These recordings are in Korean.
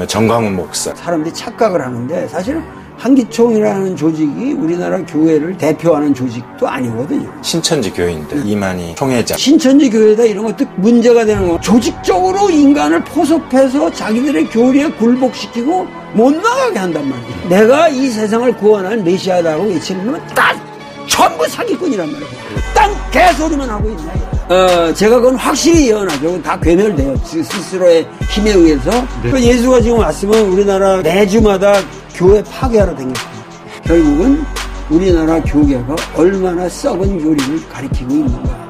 정광훈 목사. 사람들이 착각을 하는데 사실은 한기총이라는 조직이 우리나라 교회를 대표하는 조직도 아니거든요. 신천지 교회인데 이만희 총회장. 신천지 교회다 이런 것도 문제가 되는 거. 조직적으로 인간을 포섭해서 자기들의 교리에 굴복시키고 못 나가게 한단 말이에요. 내가 이 세상을 구원할 메시아다고 외치는 놈은 딱 전부 사기꾼이란 말이에요. 딴 개소리만 하고 있네. 제가 그건 확실히 예언하죠. 다 괴멸돼요. 스스로의 힘에 의해서. 네. 예수가 지금 왔으면 우리나라 매주마다 교회 파괴하러 다녔습니다. 결국은 우리나라 교계가 얼마나 썩은 교리를 가리키고 있는가.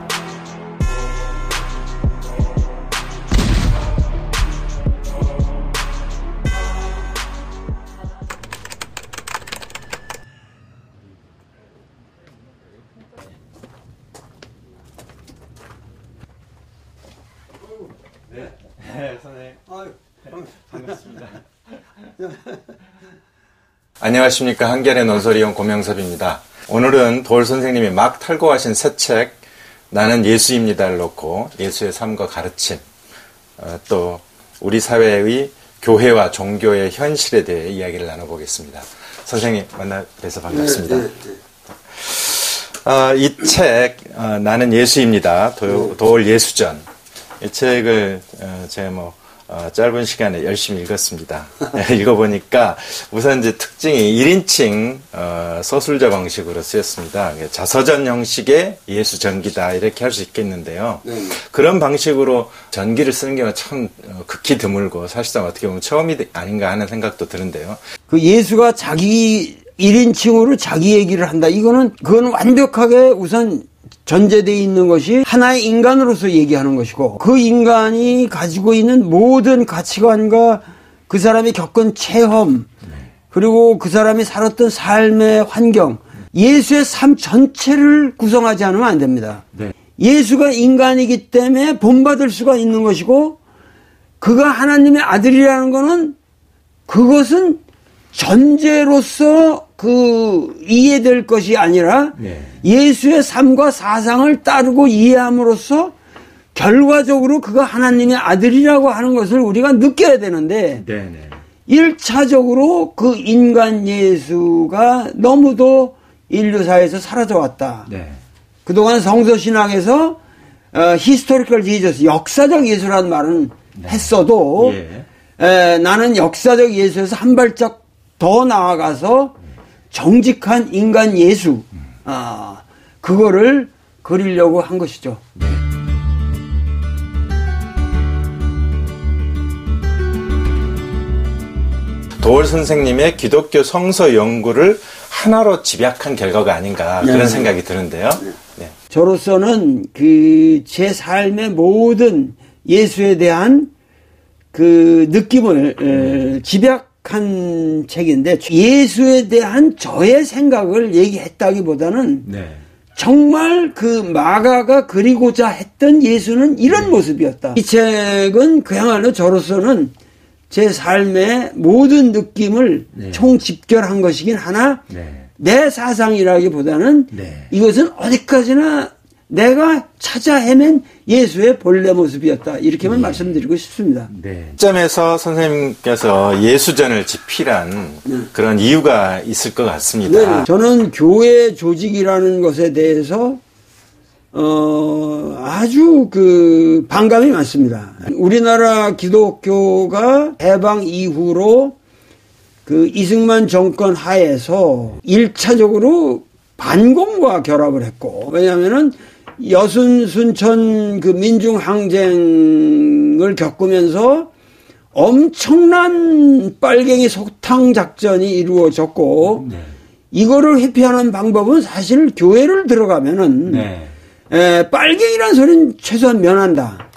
네, 선생님. 반갑습니다. 안녕하십니까. 한겨레 논설위원 고명섭입니다. 오늘은 도올 선생님이 막 탈고하신 새 책 나는 예수입니다를 놓고 예수의 삶과 가르침, 또 우리 사회의 교회와 종교의 현실에 대해 이야기를 나눠보겠습니다. 선생님 만나 뵈서 반갑습니다. 이 책 나는 예수입니다. 도올 예수전. 이 책을 제가 짧은 시간에 열심히 읽었습니다. 읽어보니까 우선 이제 특징이 1인칭 서술자 방식으로 쓰였습니다. 자서전 형식의 예수 전기다 이렇게 할 수 있겠는데요. 그런 방식으로 전기를 쓰는 경우가 참 극히 드물고 사실상 어떻게 보면 처음이 아닌가 하는 생각도 드는데요. 그 예수가 자기 1인칭으로 자기 얘기를 한다. 그건 완벽하게 우선 전제되어 있는 것이 하나의 인간으로서 얘기하는 것이고 그 인간이 가지고 있는 모든 가치관과 그 사람이 겪은 체험 그리고 그 사람이 살았던 삶의 환경 예수의 삶 전체를 구성하지 않으면 안 됩니다. 네. 예수가 인간이기 때문에 본받을 수가 있는 것이고 그가 하나님의 아들이라는 것은 그것은 전제로서 이해될 것이 아니라 예수의 삶과 사상을 따르고 이해함으로써 결과적으로 그가 하나님의 아들이라고 하는 것을 우리가 느껴야 되는데 1차적으로 그 인간 예수가 너무도 인류사에서 사라져왔다. 그동안 성서신학에서 히스토리컬 지저스 역사적 예수라는 말은 했어도 나는 역사적 예수에서 한 발짝 더 나아가서 정직한 인간 예수, 그거를 그리려고 한 것이죠. 도올 선생님의 기독교 성서 연구를 하나로 집약한 결과가 아닌가 그런 생각이 드는데요. 네. 저로서는 제 삶의 모든 예수에 대한 그 느낌을 집약한 책인데 예수에 대한 저의 생각을 얘기했다기보다는 정말 그 마가가 그리고자 했던 예수는 이런 모습이었다. 이 책은 그야말로 저로서는 제 삶의 모든 느낌을 총집결한 것이긴 하나 내 사상이라기보다는 이것은 어디까지나 내가 찾아 헤맨 예수의 본래 모습이었다. 이렇게만 말씀드리고 싶습니다. 시점에서 선생님께서 예수전을 집필한 그런 이유가 있을 것 같습니다. 저는 교회 조직이라는 것에 대해서 아주 반감이 많습니다. 우리나라 기독교가 해방 이후로 이승만 정권 하에서 1차적으로 반공과 결합을 했고 왜냐하면은 여순 순천 민중항쟁을 겪으면서 엄청난 빨갱이 속탕 작전이 이루어졌고 이거를 회피하는 방법은 사실 교회를 들어가면은 빨갱이라는 소리는 최소한 면한다.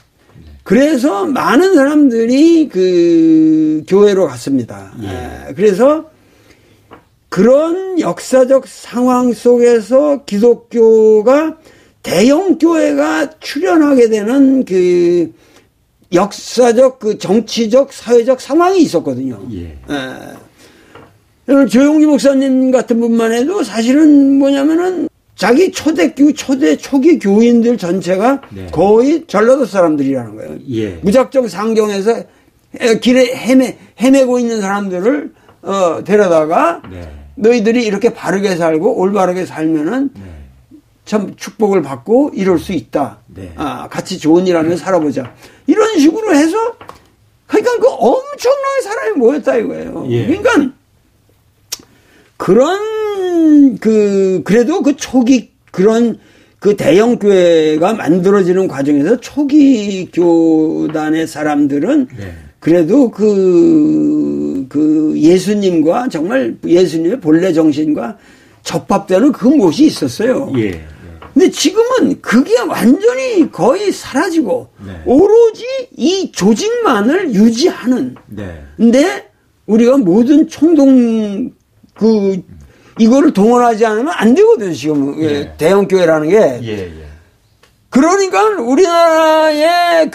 그래서 많은 사람들이 교회로 갔습니다. 그래서 그런 역사적 상황 속에서 기독교가 대형 교회가 출현하게 되는 역사적 정치적 사회적 상황이 있었거든요. 조용기 목사님 같은 분만 해도 사실은 뭐냐면은 자기 초기 교인들 전체가 거의 전라도 사람들이라는 거예요. 무작정 상경해서 길에 헤매고 있는 사람들을 데려다가 네. 너희들이 이렇게 바르게 살고 올바르게 살면은 네. 참 축복을 받고 이럴 수 있다. 네. 같이 좋은 일 하며 살아보자. 이런 식으로 해서 그러니까 그 엄청나게 사람이 모였다 이거예요. 예. 그러니까 그런 그래도 그 초기 그런 그 대형 교회가 만들어지는 과정에서 초기 교단의 사람들은 네. 그래도 그 예수님과 정말 예수님의 본래 정신과 접합되는 그 못이 있었어요. 예. 예. 근데 지금은 그게 완전히 거의 사라지고 네. 오로지 이 조직만을 유지하는. 네. 근데 우리가 모든 총동 이거를 동원하지 않으면 안 되거든요. 지금 예. 대형 교회라는 게. 예. 예. 그러니까 우리나라의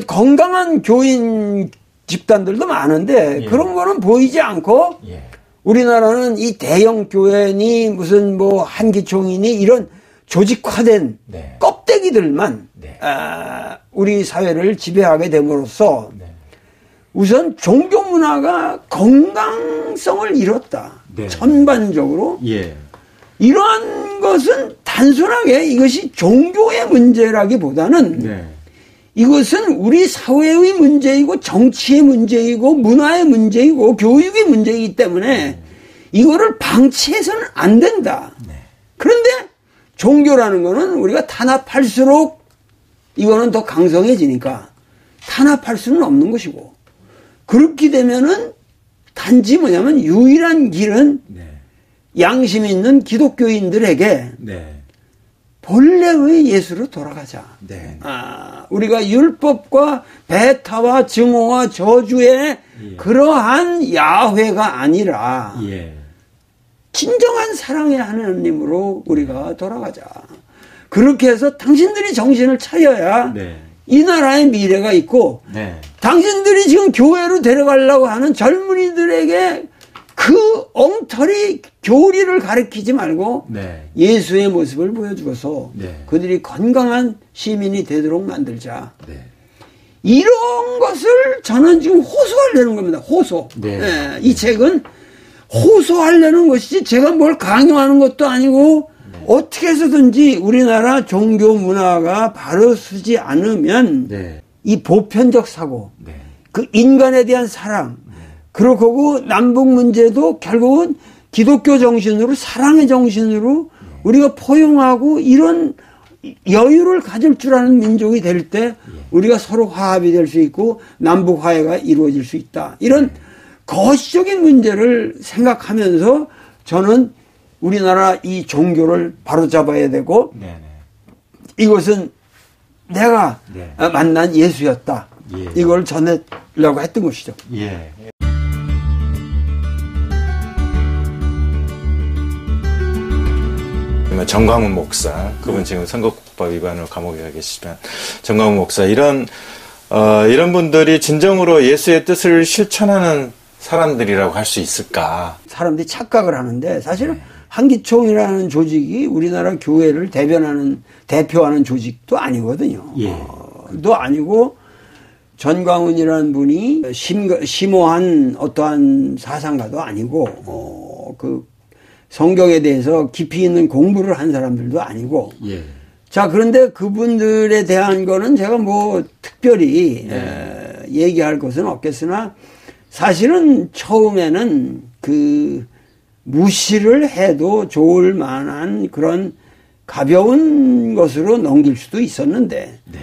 건강한 교인 집단들도 많은데 예. 그런 거는 보이지 않고 예. 우리나라는 이 대형 교회니 무슨 뭐 한기총이니 이런 조직화된 네. 껍데기들만 네. 우리 사회를 지배하게 됨으로써 네. 우선 종교 문화가 건강성을 잃었다. 네. 전반적으로 예. 이러한 것은 단순하게 이것이 종교의 문제라기보다는 네. 이것은 우리 사회의 문제이고 정치의 문제이고 문화의 문제이고 교육의 문제이기 때문에 이거를 방치해서는 안 된다. 네. 그런데 종교라는 거는 우리가 탄압할수록 이거는 더 강성해지니까 탄압할 수는 없는 것이고 그렇게 되면은 단지 뭐냐면 유일한 길은 네. 양심 있는 기독교인들에게 네. 본래의 예수로 돌아가자. 네. 우리가 율법과 배타와 증오와 저주의 예. 그러한 야훼가 아니라 예. 진정한 사랑의 하나님으로 우리가 돌아가자. 그렇게 해서 당신들이 정신을 차려야 네. 이 나라의 미래가 있고 네. 당신들이 지금 교회로 데려가려고 하는 젊은이들에게 그 엉터리 교리를 가르치지 말고 네. 예수의 모습을 보여주어서 네. 그들이 건강한 시민이 되도록 만들자. 네. 이런 것을 저는 지금 호소하려는 겁니다. 호소. 네. 예, 이 책은 호소하려는 것이지 제가 뭘 강요하는 것도 아니고 어떻게 해서든지 우리나라 종교 문화가 바로 서지 않으면 네. 이 보편적 사고, 네. 그 인간에 대한 사랑, 그렇고 남북 문제도 결국은 기독교 정신으로 사랑의 정신으로 우리가 포용하고 이런 여유를 가질 줄 아는 민족이 될 때 우리가 서로 화합이 될 수 있고 남북 화해가 이루어질 수 있다. 이런 거시적인 문제를 생각하면서 저는 우리나라 이 종교를 바로잡아야 되고 네. 이것은 내가 네. 만난 예수였다. 예. 이걸 전하려고 했던 것이죠. 예. 정광훈 목사, 그분 지금 선거법 위반으로 감옥에 가 계시지만 정광훈 목사 이런 분들이 진정으로 예수의 뜻을 실천하는 사람들이라고 할 수 있을까? 사람들이 착각을 하는데 사실은 한기총이라는 조직이 우리나라 교회를 대표하는 조직도 아니거든요. 예. 또 아니고 전광훈이라는 분이 심오한 어떠한 사상가도 아니고 그 성경에 대해서 깊이 있는 공부를 한 사람들도 아니고 예. 자 그런데 그분들에 대한 거는 제가 뭐 특별히 얘기할 것은 없겠으나 사실은 처음에는 그 무시를 해도 좋을 만한 그런 가벼운 것으로 넘길 수도 있었는데 네.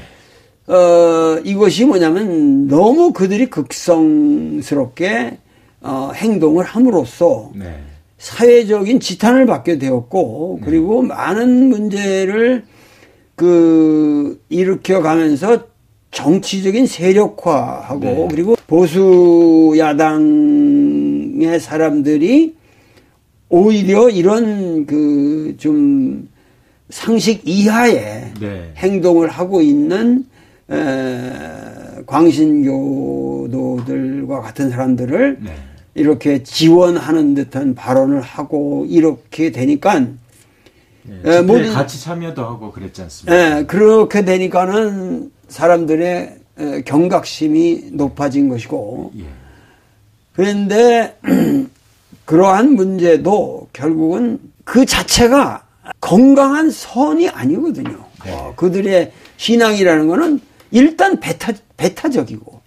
이것이 뭐냐면 너무 그들이 극성스럽게 행동을 함으로써 네. 사회적인 지탄을 받게 되었고 그리고 많은 문제를 일으켜 가면서 정치적인 세력화하고 네. 그리고 보수 야당의 사람들이 오히려 이런 좀 상식 이하의 네. 행동을 하고 있는 광신교도들과 같은 사람들을 네. 이렇게 지원하는 듯한 발언을 하고 이렇게 되니까 집회에 같이 참여도 하고 그랬지 않습니까? 그렇게 되니까는 사람들의 경각심이 높아진 것이고 그런데 그러한 문제도 결국은 그 자체가 건강한 선이 아니거든요. 그들의 신앙이라는 거는 일단 배타적이고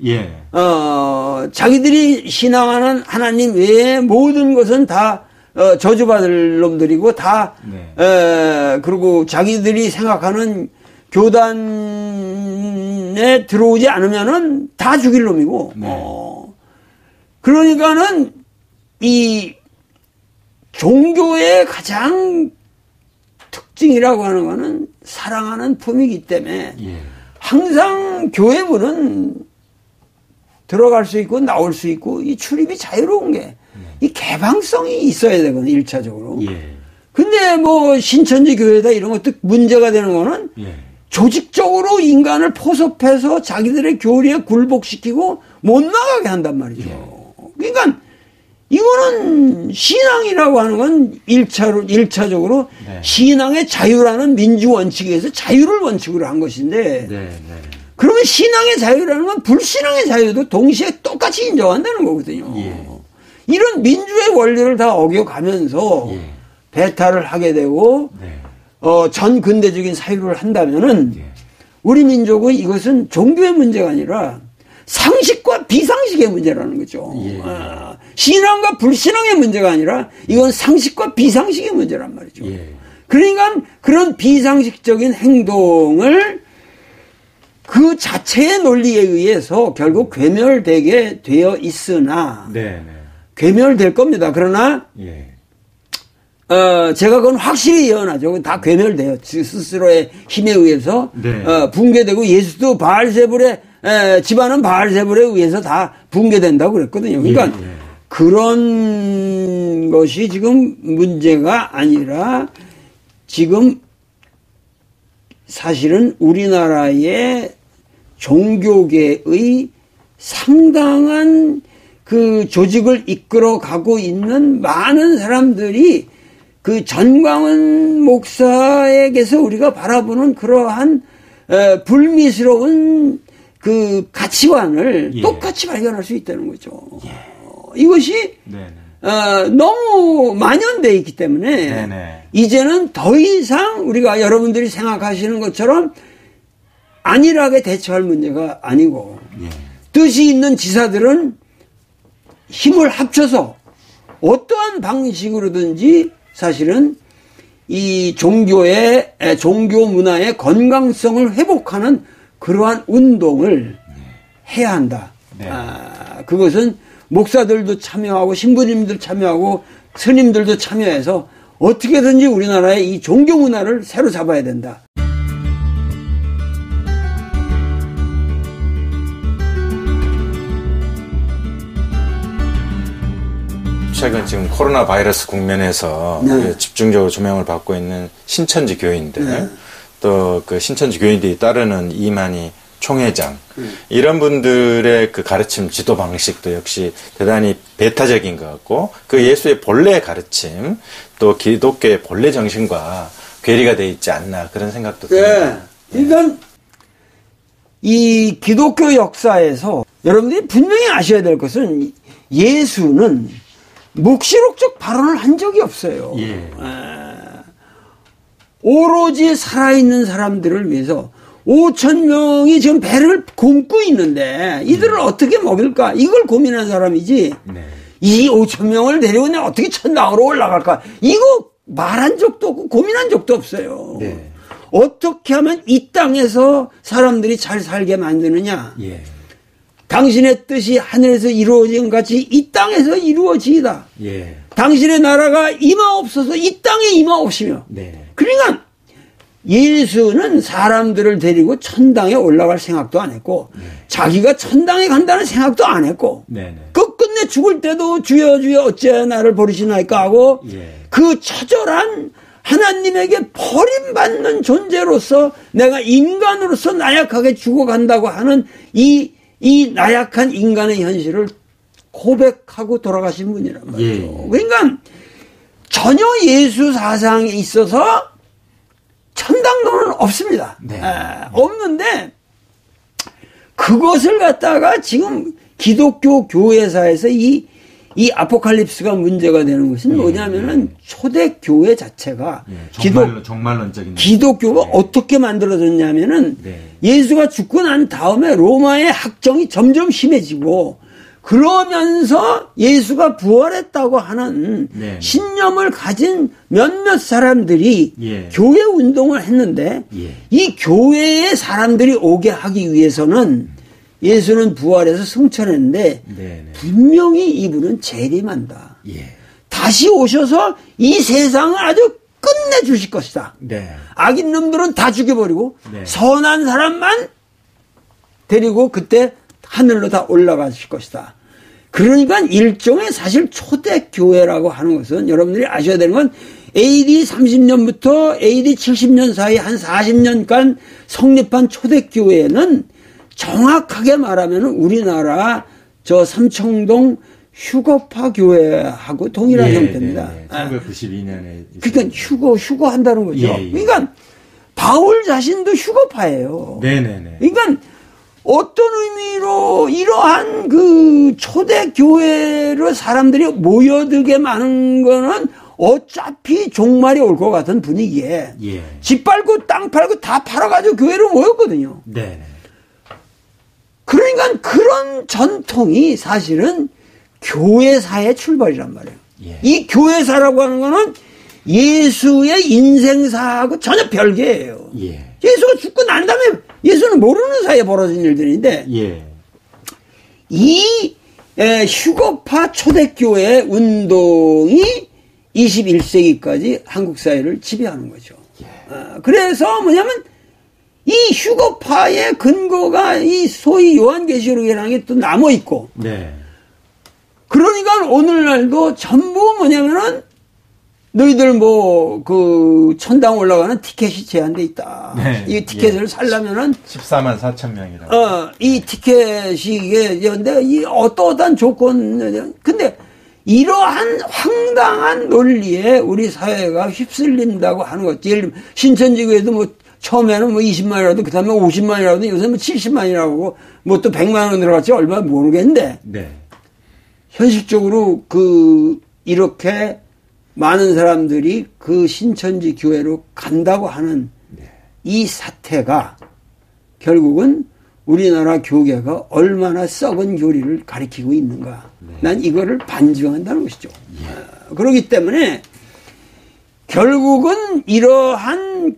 자기들이 신앙하는 하나님 외에 모든 것은 다 저주받을 놈들이고 다 그리고 자기들이 생각하는 교단에 들어오지 않으면은 다 죽일 놈이고 그러니까는 이 종교의 가장 특징이라고 하는 거는 사랑하는 품이기 때문에 항상 교회문은 들어갈 수 있고 나올 수 있고 이 출입이 자유로운 게 이 개방성이 있어야 되거든요. 1차적으로. 근데 뭐 신천지 교회다 이런 것도 문제가 되는 거는 조직적으로 인간을 포섭해서 자기들의 교리에 굴복시키고 못 나가게 한단 말이죠. 그러니까 이거는 신앙이라고 하는 건 1차적으로 신앙의 자유라는 민주 원칙에 의해서 자유를 원칙으로 한 것인데 그러면 신앙의 자유라는 건 불신앙의 자유도 동시에 똑같이 인정한다는 거거든요. 이런 민주의 원리를 다 어겨가면서 배타를 하게 되고 전 근대적인 사유를 한다면은 우리 민족은 이것은 종교의 문제가 아니라 상식과 비상식의 문제라는 거죠. 신앙과 불신앙의 문제가 아니라 이건 상식과 비상식의 문제란 말이죠. 그러니까 그런 비상식적인 행동을 그 자체의 논리에 의해서 결국 괴멸되게 되어 있으나 괴멸될 겁니다. 그러나 제가 그건 확실히 예언하죠. 다 괴멸돼요. 스스로의 힘에 의해서 붕괴되고 예수도 바알세불의 집안은 바알세불에 의해서 다 붕괴된다고 그랬거든요. 그러니까 그런 것이 지금 문제가 아니라 지금 사실은 우리나라의 종교계의 상당한 그 조직을 이끌어 가고 있는 많은 사람들이 그 전광훈 목사에게서 우리가 바라보는 그러한 불미스러운 그 가치관을 똑같이 발견할 수 있다는 거죠. 이것이 너무 만연되어 있기 때문에 이제는 더 이상 우리가 여러분들이 생각하시는 것처럼 안일하게 대처할 문제가 아니고 뜻이 있는 지사들은 힘을 합쳐서 어떠한 방식으로든지 사실은 이 종교의 종교 문화의 건강성을 회복하는 그러한 운동을 해야 한다. 그것은 목사들도 참여하고 신부님들 참여하고 스님들도 참여해서 어떻게든지 우리나라의 이 종교 문화를 새로 잡아야 된다. 최근 지금 코로나 바이러스 국면에서 집중적으로 조명을 받고 있는 신천지 교인들, 또 그 신천지 교인들이 따르는 이만희 총회장, 이런 분들의 그 가르침 지도 방식도 역시 대단히 배타적인 것 같고, 그 예수의 본래 가르침, 또 기독교의 본래 정신과 괴리가 돼 있지 않나, 그런 생각도 듭니다. 그러니까 이 기독교 역사에서 여러분들이 분명히 아셔야 될 것은 예수는 묵시록적 발언을 한 적이 없어요. 오로지 살아있는 사람들을 위해서 5,000명이 지금 배를 굶고 있는데 이들을 어떻게 먹일까? 이걸 고민한 사람이지. 이 5,000명을 데리고 내가 어떻게 천당으로 올라갈까? 이거 말한 적도 없고 고민한 적도 없어요. 어떻게 하면 이 땅에서 사람들이 잘 살게 만드느냐? 당신의 뜻이 하늘에서 이루어진 같이 이 땅에서 이루어지이다. 당신의 나라가 임하옵소서 이 땅에 임하옵시며. 그러니까 예수는 사람들을 데리고 천당에 올라갈 생각도 안 했고 자기가 천당에 간다는 생각도 안 했고 끝끝내 죽을 때도 주여 주여 어찌하여 나를 버리시나이까 하고 그 처절한 하나님에게 버림받는 존재로서 내가 인간으로서 나약하게 죽어간다고 하는 이 나약한 인간의 현실을 고백하고 돌아가신 분이란 말이죠. 그러니까 전혀 예수 사상에 있어서 천당론은 없습니다. 없는데 그것을 갖다가 지금 기독교 교회사에서 이 아포칼립스가 문제가 되는 것은 뭐냐면은 초대교회 자체가 정말론적인 기독교가 어떻게 만들어졌냐면은 예수가 죽고 난 다음에 로마의 학정이 점점 심해지고 그러면서 예수가 부활했다고 하는 신념을 가진 몇몇 사람들이 교회 운동을 했는데 이 교회의 사람들이 오게 하기 위해서는 예수는 부활해서 승천했는데 분명히 이분은 재림한다. 다시 오셔서 이 세상을 아주 끝내주실 것이다. 악인 놈들은 다 죽여버리고 선한 사람만 데리고 그때 하늘로 다 올라가실 것이다. 그러니까 일종의 사실 초대교회라고 하는 것은 여러분들이 아셔야 되는 건 AD 30년부터 AD 70년 사이 한 40년간 성립한 초대교회는 정확하게 말하면 우리나라 저 삼청동 휴거파 교회하고 동일한 형태입니다. 1992년에. 그러니까 휴거 한다는 거죠. 그러니까 바울 자신도 휴거파예요. 그러니까 어떤 의미로 이러한 그 초대교회로 사람들이 모여들게 많은 거는 어차피 종말이 올 것 같은 분위기에 집 팔고 땅 팔고 다 팔아가지고 교회로 모였거든요. 그러니까 그런 전통이 사실은 교회사의 출발이란 말이에요. 이 교회사라고 하는 거는 예수의 인생사하고 전혀 별개예요. 예수가 죽고 난 다음에 예수는 모르는 사이에 벌어진 일들인데 이 휴거파 초대교회 운동이 21세기까지 한국 사회를 지배하는 거죠. 그래서 뭐냐면 이 휴거파의 근거가 이 소위 요한계시록이라는 게 또 남아있고 그러니까 오늘날도 전부 뭐냐면은 너희들 뭐 그 천당 올라가는 티켓이 제한돼 있다. 이 티켓을 살려면은 14만 4천 명이라고. 이 티켓이 이게 근데 이 어떠한 조건 근데 이러한 황당한 논리에 우리 사회가 휩쓸린다고 하는 거지. 예를 들면 신천지교회도 뭐 처음에는 뭐 20만이라도 그 다음에 50만이라도 요새 뭐 70만이라고 뭐 또 100만 원 들어갔지 얼마 모르겠는데 현실적으로 이렇게 많은 사람들이 그 신천지 교회로 간다고 하는 이 사태가 결국은 우리나라 교계가 얼마나 썩은 교리를 가리키고 있는가. 난 이거를 반증한다는 것이죠. 그렇기 때문에 결국은 이러한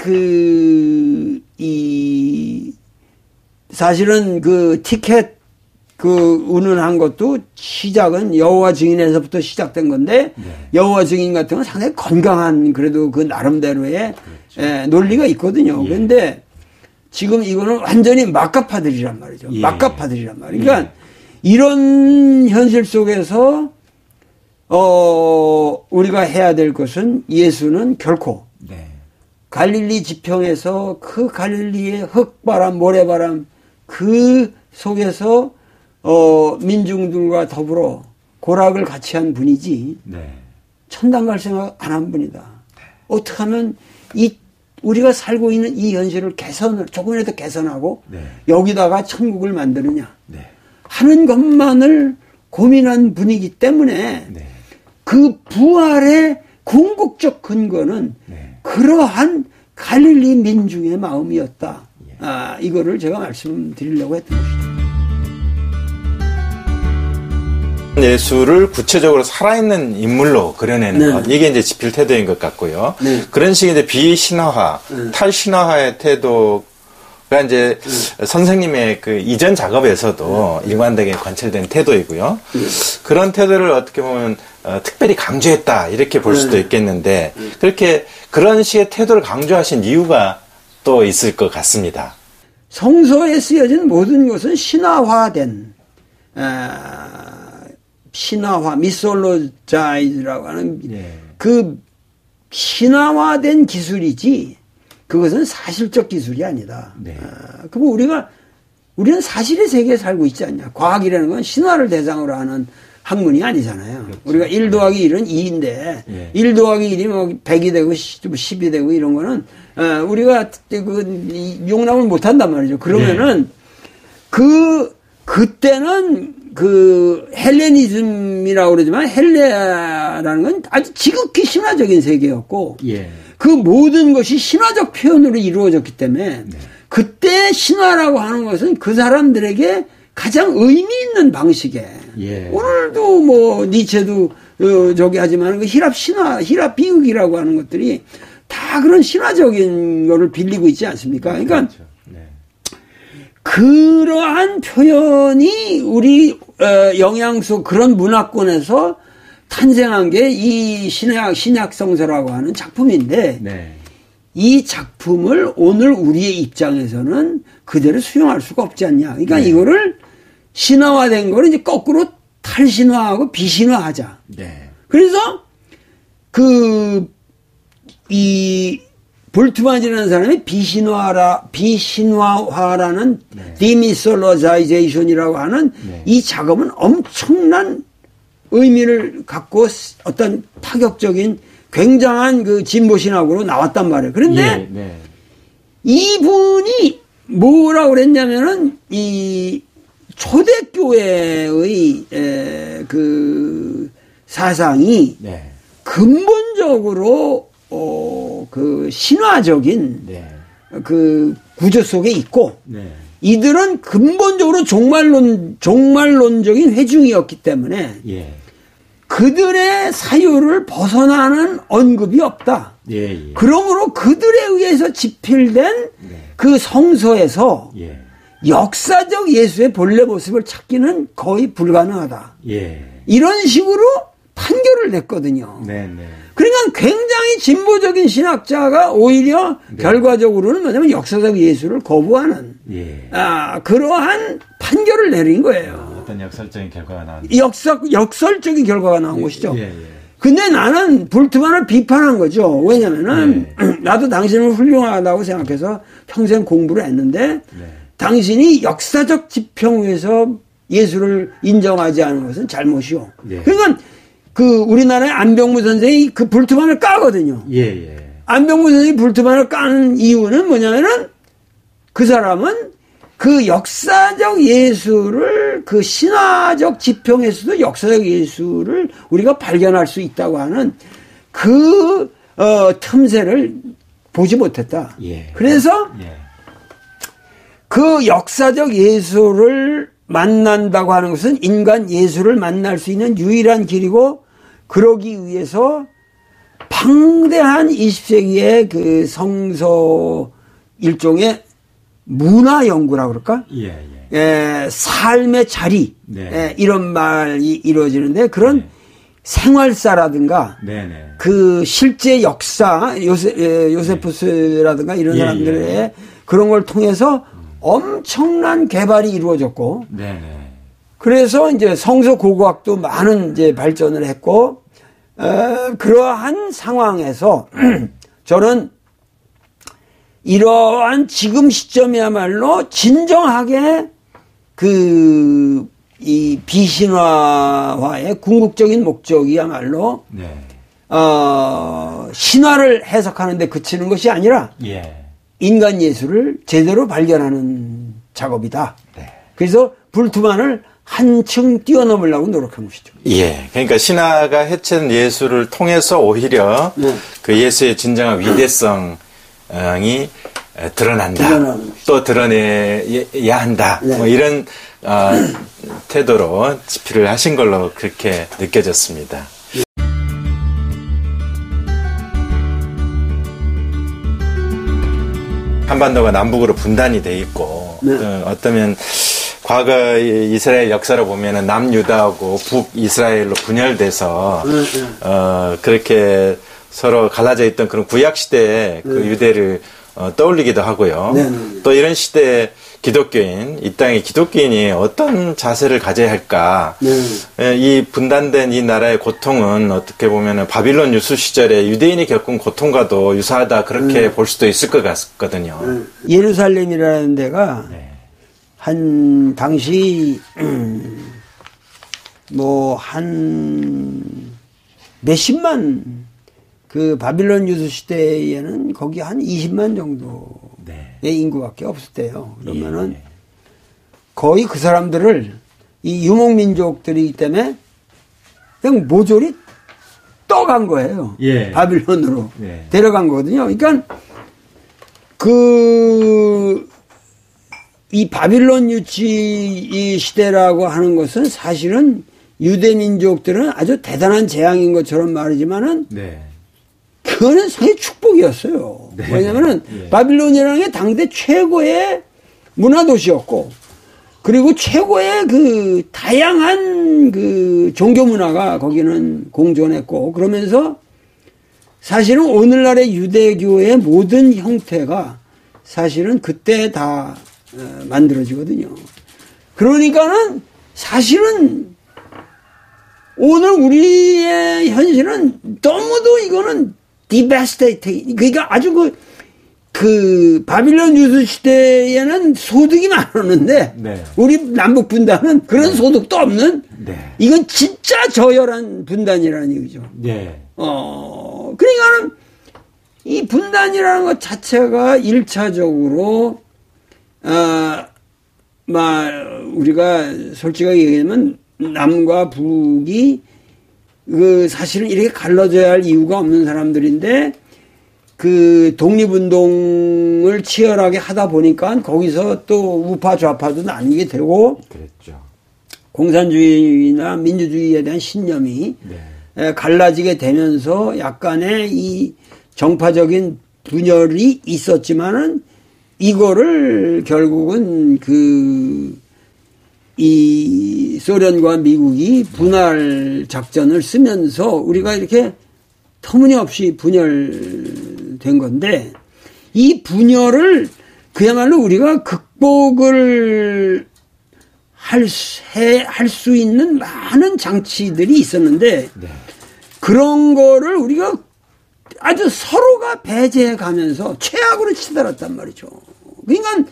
사실은 그 티켓 운운한 것도 시작은 여호와 증인에서부터 시작된 건데 여호와 증인 같은 건 상당히 건강한 그래도 그 나름대로의 논리가 있거든요. 그런데 지금 이거는 완전히 막가파들이란 말이죠. 막가파들이란 말이에요. 그러니까 이런 현실 속에서 우리가 해야 될 것은 예수는 결코 갈릴리 지평에서 그 갈릴리의 흙바람 모래바람 그 속에서 민중들과 더불어 고락을 같이 한 분이지 천당 갈 생각 안 한 분이다. 어떻게 하면 우리가 살고 있는 이 현실을 조금이라도 개선하고 여기다가 천국을 만드느냐 하는 것만을 고민한 분이기 때문에 그 부활의 궁극적 근거는 그러한 갈릴리 민중의 마음이었다. 이거를 제가 말씀드리려고 했던 것이죠. 예수를 구체적으로 살아있는 인물로 그려내는 것. 이게 이제 지필 태도인 것 같고요. 그런 식의 이제 비신화화, 탈신화화의 태도가 이제 선생님의 그 이전 작업에서도 일관되게 관철된 태도이고요. 그런 태도를 어떻게 보면 특별히 강조했다 이렇게 볼 수도 있겠는데 그런 식의 태도를 강조하신 이유가 또 있을 것 같습니다. 성서에 쓰여진 모든 것은 신화화된 신화화, 미솔로자이즈라고 하는 그 신화화된 기술이지 그것은 사실적 기술이 아니다. 그럼 우리는 사실의 세계에 살고 있지 않냐. 과학이라는 건 신화를 대상으로 하는 학문이 아니잖아요. 그렇죠. 우리가 1 더하기 1은 2인데 1 더하기 1이 뭐 100이 되고 10이 되고 이런 거는 우리가 용납을 못 한단 말이죠. 그러면은 그때는 헬레니즘이라고 그러지만 헬레라는 건 아주 지극히 신화적인 세계였고, 예. 그 모든 것이 신화적 표현으로 이루어졌기 때문에, 네. 그때 신화라고 하는 것은 그 사람들에게 가장 의미 있는 방식에, 예. 오늘도 뭐, 니체도, 저기 하지만 그 힐랍 신화, 힐랍 비극이라고 하는 것들이 다 그런 신화적인 거를 빌리고 있지 않습니까? 그러니까, 그렇죠. 네. 그러한 표현이 우리, 영양소 그런 문화권에서 탄생한 게 이 신약성서라고 하는 작품인데, 네. 이 작품을 오늘 우리의 입장에서는 그대로 수용할 수가 없지 않냐. 그러니까 네. 이거를 신화화된 거를 이제 거꾸로 탈신화하고 비신화하자. 네. 그래서 이 볼트만이라는 사람이 비신화화라는 네. 디미솔로자이제이션이라고 하는 네. 이 작업은 엄청난 의미를 갖고 어떤 파격적인 굉장한 그 진보신학으로 나왔단 말이에요. 그런데 예, 네. 이분이 뭐라고 그랬냐면은 이 초대교회의 그 사상이 네. 근본적으로 그 신화적인 네. 그 구조 속에 있고 네. 이들은 근본적으로 종말론적인 회중이었기 때문에 예. 그들의 사유를 벗어나는 언급이 없다. 예, 예. 그러므로 그들에 의해서 집필된 네. 그 성서에서 예. 역사적 예수의 본래 모습을 찾기는 거의 불가능하다. 예. 이런 식으로 판결을 냈거든요. 네, 네. 그러니까 굉장히 진보적인 신학자가 오히려 네. 결과적으로는 뭐냐면 역사적 예수를 거부하는 예. 그러한 판결을 내린 거예요. 어떤 역설적인 결과가 나온 역설적인 결과가 나온 예, 것이죠. 예, 예. 근데 나는 볼트만을 비판한 거죠. 왜냐면은 나도 당신을 훌륭하다고 생각해서 평생 공부를 했는데 당신이 역사적 지평에서 예수를 인정하지 않은 것은 잘못이요. 그러니까 우리나라의 안병무 선생이 그 볼트만을 까거든요. 안병무 선생이 볼트만을 까는 이유는 뭐냐면은 그 사람은 그 역사적 예수를 그 신화적 지평에서도 역사적 예수를 우리가 발견할 수 있다고 하는 그 틈새를 보지 못했다. 그래서 그 역사적 예수를 만난다고 하는 것은 인간 예수를 만날 수 있는 유일한 길이고 그러기 위해서 방대한 20세기의 그 성서 일종의 문화 연구라고 그럴까? 삶의 자리 이런 말이 이루어지는데 그런 생활사라든가 그 실제 역사 요세푸스라든가 이런 사람들의 그런 걸 통해서 엄청난 개발이 이루어졌고 그래서 이제 성서 고고학도 많은 이제 발전을 했고 그러한 상황에서 저는 이러한 지금 시점이야말로 진정하게 이 비신화화의 궁극적인 목적이야말로 신화를 해석하는 데 그치는 것이 아니라 인간 예수를 제대로 발견하는 작업이다. 그래서 볼트만을 한층 뛰어넘으려고 노력한 것이죠. 예. 그러니까 신화가 해체된 예수를 통해서 오히려 그 예수의 진정한 위대성이 드러난다. 또 드러내야 한다. 뭐 이런 태도로 집필을 하신 걸로 그렇게 느껴졌습니다. 한반도가 남북으로 분단이 돼 있고 어쩌면 과거 이스라엘 역사를 보면은 남유다하고 북이스라엘로 분열돼서 그렇게 서로 갈라져 있던 그런 구약 시대의 그 유대를 떠올리기도 하고요. 또 이런 시대에 기독교인, 이 땅의 기독교인이 어떤 자세를 가져야 할까? 이 분단된 이 나라의 고통은 어떻게 보면은 바빌론 유수 시절에 유대인이 겪은 고통과도 유사하다 그렇게 볼 수도 있을 것 같거든요. 예루살렘이라는 데가 한 당시 뭐 한 몇십만 그 바빌론 유수 시대에는 거기 한 20만 정도의 인구밖에 없었대요. 그러면은 거의 그 사람들을 이 유목민족들이기 때문에 그냥 모조리 떠간 거예요. 예. 바빌론으로 예. 데려간 거거든요. 그러니까 이 바빌론 유치 시대라고 하는 것은 사실은 유대 민족들은 아주 대단한 재앙인 것처럼 말이지만은 네. 그거는 상당히 축복이었어요. 네. 왜냐면은 예. 바빌론이라는 게 당대 최고의 문화 도시였고 그리고 최고의 그 다양한 그 종교 문화가 거기는 공존했고 그러면서 사실은 오늘날의 유대교의 모든 형태가 사실은 그때 다 만들어지거든요. 그러니까는 사실은 오늘 우리의 현실은 너무도 이거는 devastating. 그러니까 아주 그 바빌론 유수 시대에는 소득이 많았는데 네. 우리 남북 분단은 그런 소득도 없는 네. 이건 진짜 저열한 분단이라는 얘기죠. 네. 그러니까는 이 분단이라는 것 자체가 1차적으로 우리가 솔직하게 얘기하면 남과 북이 사실은 이렇게 갈라져야 할 이유가 없는 사람들인데 그 독립운동을 치열하게 하다 보니까 거기서 또 우파 좌파도 나뉘게 되고 그랬죠. 공산주의나 민주주의에 대한 신념이 네. 갈라지게 되면서 약간의 이 정파적인 분열이 있었지만은 이거를 결국은 이 소련과 미국이 분할 작전을 쓰면서 우리가 이렇게 터무니없이 분열된 건데 이 분열을 그야말로 우리가 극복을 할 수 있는 많은 장치들이 있었는데 네. 그런 거를 우리가 아주 서로가 배제해 가면서 최악으로 치달았단 말이죠. 그러니까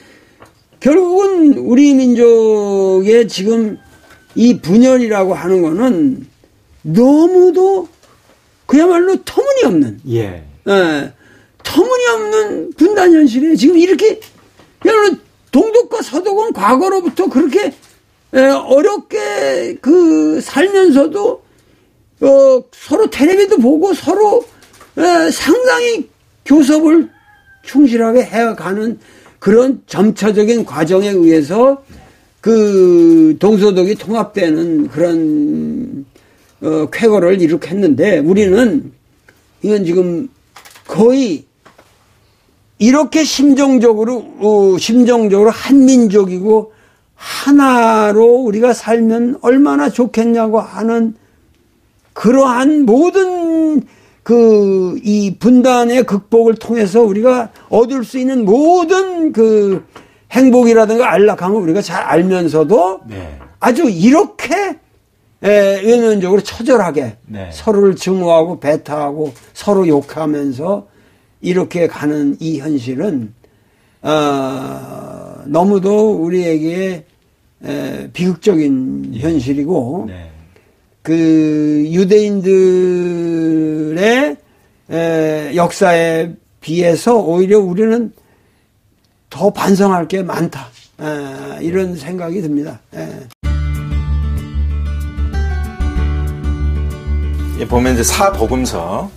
결국은 우리 민족의 지금 이 분열이라고 하는 거는 너무도 그야말로 터무니없는, 예. 터무니없는 분단 현실이에요. 지금 이렇게 그야말로 동독과 서독은 과거로부터 그렇게 어렵게 살면서도 서로 텔레비도 보고 서로 상당히 교섭을 충실하게 해가는 그런 점차적인 과정에 의해서 그 동서독이 통합되는 그런 쾌거를 이룩했는데 우리는 이건 지금 거의 이렇게 심정적으로 한민족이고 하나로 우리가 살면 얼마나 좋겠냐고 하는 그러한 모든 이 분단의 극복을 통해서 우리가 얻을 수 있는 모든 그 행복이라든가 안락함을 우리가 잘 알면서도 네. 아주 이렇게 외면적으로 처절하게 네. 서로를 증오하고 배타하고 서로 욕하면서 이렇게 가는 이 현실은 너무도 우리에게 비극적인 현실이고 네. 그 유대인들의 역사에 비해서 오히려 우리는 더 반성할 게 많다. 이런 생각이 듭니다. 보면 이제 사복음서,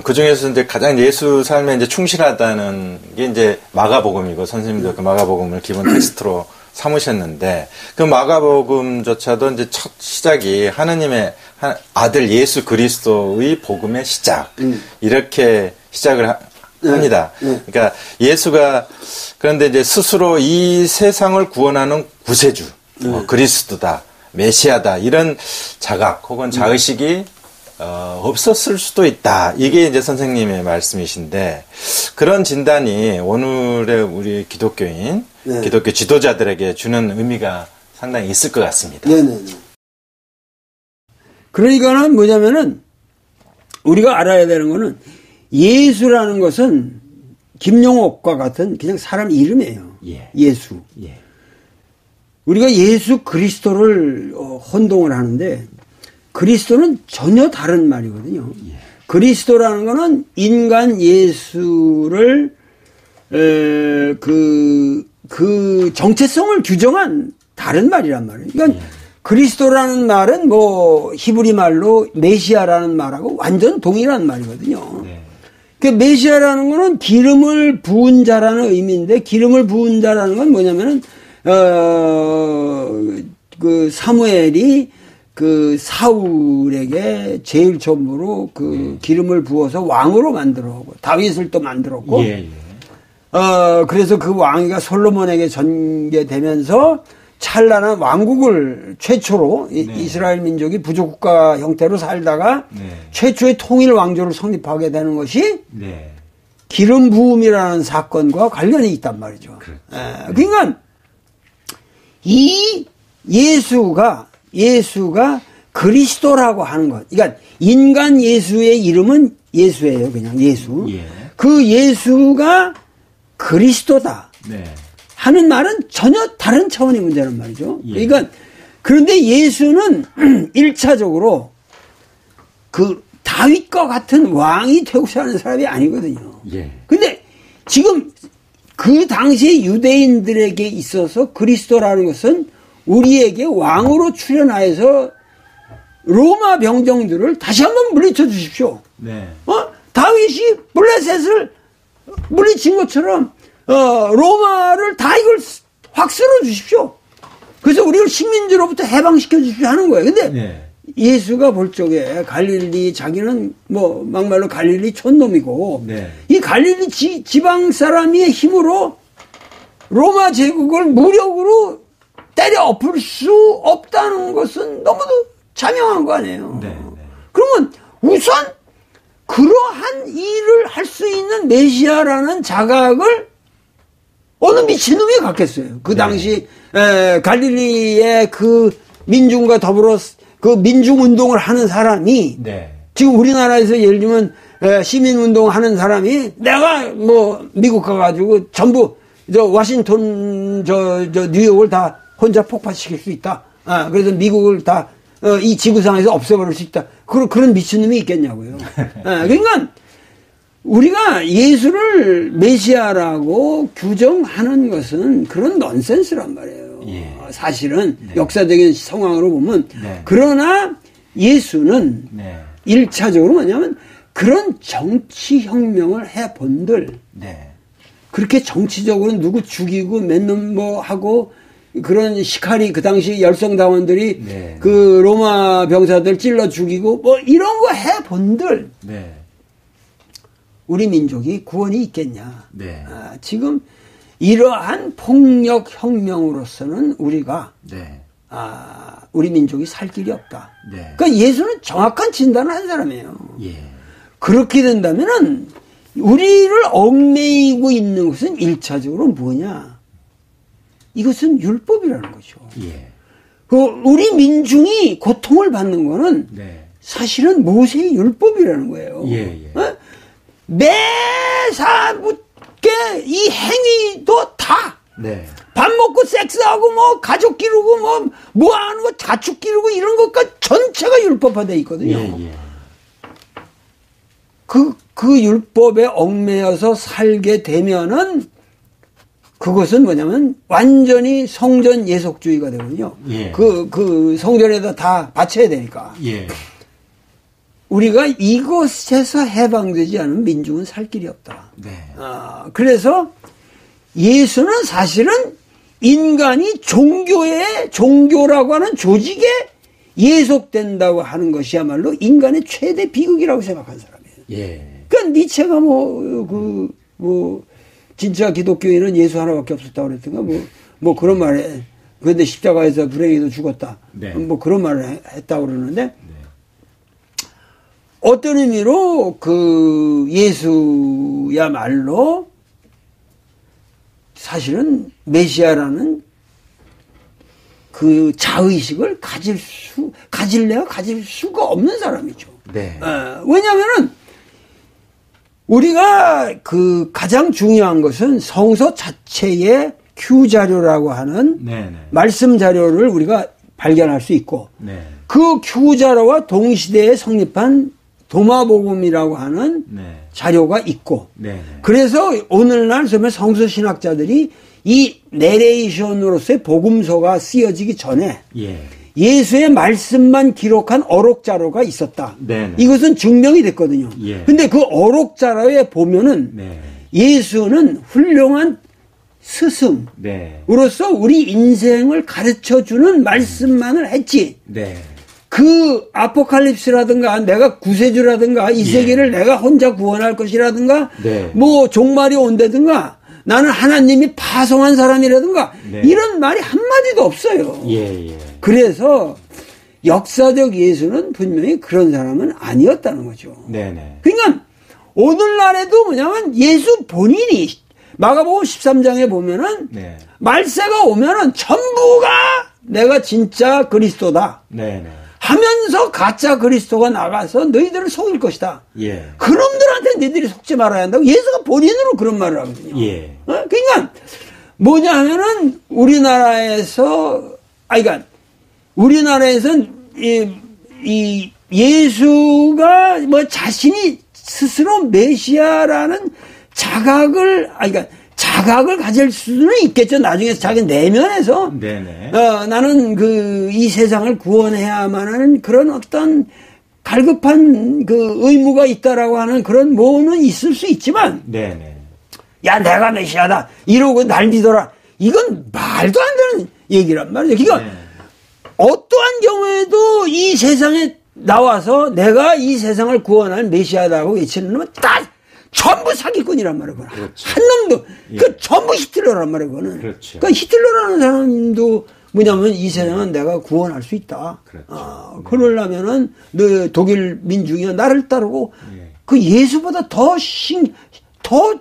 그 중에서 이제 가장 예수 삶에 이제 충실하다는 게 이제 마가복음이고, 선생님도 그 마가복음을 기본 텍스트로 삼으셨는데, 그 마가복음조차도 이제 첫 시작이 하느님의 아들 예수 그리스도의 복음의 시작, 이렇게 시작을 합니다. 그러니까 예수가, 그런데 이제 스스로 이 세상을 구원하는 구세주, 그리스도다, 메시아다, 이런 자각 혹은 자의식이 없었을 수도 있다. 이게 이제 선생님의 말씀이신데, 그런 진단이 오늘의 우리 기독교인, 네. 기독교 지도자들에게 주는 의미가 상당히 있을 것 같습니다. 네네네. 그러니까는 뭐냐면은, 우리가 알아야 되는 거는, 예수라는 것은 김용옥과 같은 그냥 사람 이름이에요. 예. 예수. 예. 우리가 예수 그리스도를 혼동을 하는데, 그리스도는 전혀 다른 말이거든요. 예. 그리스도라는 거는 인간 예수를 그 정체성을 규정한 다른 말이란 말이에요. 그러니까 그리스도라는 말은 뭐 히브리 말로 메시아라는 말하고 완전 동일한 말이거든요. 그 메시아라는 거는 기름을 부은 자라는 의미인데, 기름을 부은 자라는 건 뭐냐면은 그 사무엘이 그 사울에게 제일 처음으로 그 기름을 부어서 왕으로 만들었고, 다윗을 또 만들었고, 그래서 그 왕위가 솔로몬에게 전개되면서 찬란한 왕국을 최초로 이스라엘 민족이 부족국가 형태로 살다가 최초의 통일 왕조를 성립하게 되는 것이 기름 부음이라는 사건과 관련이 있단 말이죠. 그러니까 이 예수가 그리스도라고 하는 것, 그러니까 인간 예수의 이름은 예수예요. 그냥 예수. 그 예수가 그리스도다 하는 말은 전혀 다른 차원의 문제란 말이죠. 그러니까 그런데 예수는 1차적으로 그 다윗과 같은 왕이 되고자 하는 사람이 아니거든요. 근데 지금 그 당시에 유대인들에게 있어서 그리스도라는 것은 우리에게 왕으로 출현하여서 로마 병정들을 다시 한번 물리쳐 주십시오. 다윗이 블레셋을 물리친 것처럼 로마를 다 이걸 확 쓸어 주십시오. 그래서 우리를 식민지로부터 해방시켜 주십시오 하는 거예요. 근데 예수가 볼 적에 갈릴리, 자기는 뭐 막말로 갈릴리 촌놈이고 이 갈릴리 지방 사람의 힘으로 로마 제국을 무력으로 때려 엎을 수 없다는 것은 너무도 자명한 거 아니에요. 그러면 우선 그러한 일을 할 수 있는 메시아라는 자각을 어느 미친놈이 갖겠어요. 그 당시 갈릴리의 그 민중과 더불어 그 민중운동을 하는 사람이 지금 우리나라에서 예를 들면 시민운동 하는 사람이 내가 뭐 미국 가가지고 전부 저 워싱턴 저 뉴욕을 다 혼자 폭파시킬 수 있다. 그래서 미국을 다 이 지구상에서 없애버릴 수 있다. 그런 미친놈이 있겠냐고요. 그러니까 우리가 예수를 메시아라고 규정하는 것은 그런 넌센스란 말이에요. 사실은 역사적인 상황으로 보면. 그러나 예수는 1차적으로 뭐냐면 그런 정치혁명을 해본들 그렇게 정치적으로 누구 죽이고 몇 놈 뭐 하고 그런 시카리 그 당시 열성당원들이 그 로마 병사들 찔러 죽이고 뭐 이런 거 해본들 우리 민족이 구원이 있겠냐. 지금 이러한 폭력혁명으로서는 우리가 우리 민족이 살 길이 없다. 그러니까 예수는 정확한 진단을 한 사람이에요. 그렇게 된다면은 우리를 얽매이고 있는 것은 1차적으로 뭐냐. 이것은 율법이라는 거죠. 우리 민중이 고통을 받는 거는 사실은 모세의 율법이라는 거예요. 매사묻게 이 행위도 다 밥 먹고 섹스하고 뭐 가족 기르고 뭐 하는 거 자축 기르고 이런 것까지 전체가 율법화되어 있거든요. 그 율법에 얽매여서 살게 되면은 그것은 뭐냐면 완전히 성전 예속주의가 되거든요. 그 성전에다 다 바쳐야 되니까. 우리가 이것에서 해방되지 않으면 민중은 살 길이 없다. 그래서 예수는 사실은 인간이 종교라고 하는 조직에 예속된다고 하는 것이야말로 인간의 최대 비극이라고 생각한 사람이에요. 그러니까 니체가 진짜 기독교인은 예수 하나밖에 없었다고 그랬던가 뭐 그런 말에 그런데 십자가에서 불행히도 죽었다. 뭐 그런 말을 했다고 그러는데 어떤 의미로 그 예수야말로 사실은 메시아라는 그 자의식을 가질래야 가질 수가 없는 사람이죠. 왜냐면은 우리가 그 가장 중요한 것은 성서 자체의 큐 자료라고 하는 말씀 자료를 우리가 발견할 수 있고 그 큐 자료와 동시대에 성립한 도마복음이라고 하는 자료가 있고 그래서 오늘날 정말 성서 신학자들이 이 내레이션으로서의 복음서가 쓰여지기 전에 예. 예수의 말씀만 기록한 어록자료가 있었다. 네네. 이것은 증명이 됐거든요. 예. 근데 그 어록자료에 보면은 네. 예수는 훌륭한 스승으로서 네. 우리 인생을 가르쳐주는 말씀만을 했지. 네. 그 아포칼립스라든가 내가 구세주라든가 이 세계를 내가 혼자 구원할 것이라든가 네. 뭐 종말이 온다든가 나는 하나님이 파송한 사람이라든가 네. 이런 말이 한마디도 없어요. 예, 예. 그래서 역사적 예수는 분명히 그런 사람은 아니었다는 거죠. 네네. 그러니까 오늘날에도 뭐냐면 예수 본인이 마가복음 13장에 보면은 네. 말세가 오면은 전부가 내가 진짜 그리스도다 네네. 하면서 가짜 그리스도가 나가서 너희들을 속일 것이다. 예. 그놈들한테 너희들이 속지 말아야 한다고 예수가 본인으로 그런 말을 하거든요. 예. 그러니까 뭐냐 하면은 그러니까 우리나라에서는 이 예수가 뭐 자신이 스스로 메시아라는 자각을 가질 수는 있겠죠. 나중에 자기 내면에서 네네. 나는 이 세상을 구원해야만 하는 그런 어떤 갈급한 의무가 있다라고 하는 그런 뭐는 있을 수 있지만 네네. 야 내가 메시아다 이러고 날 믿어라 이건 말도 안 되는 얘기란 말이죠. 그러니까 네. 어떠한 경우에도 이 세상에 나와서 내가 이 세상을 구원할 메시아다고 외치는 놈은 다 전부 사기꾼이란 말이에요. 그렇죠. 한 놈도 예. 전부 히틀러란 말이에요. 그거는. 그렇죠. 그러니까 히틀러라는 사람도 뭐냐면 이 세상은 내가 구원할 수 있다. 그렇죠. 그러려면은 너 독일 민중이 나를 따르고 예. 그 예수보다 더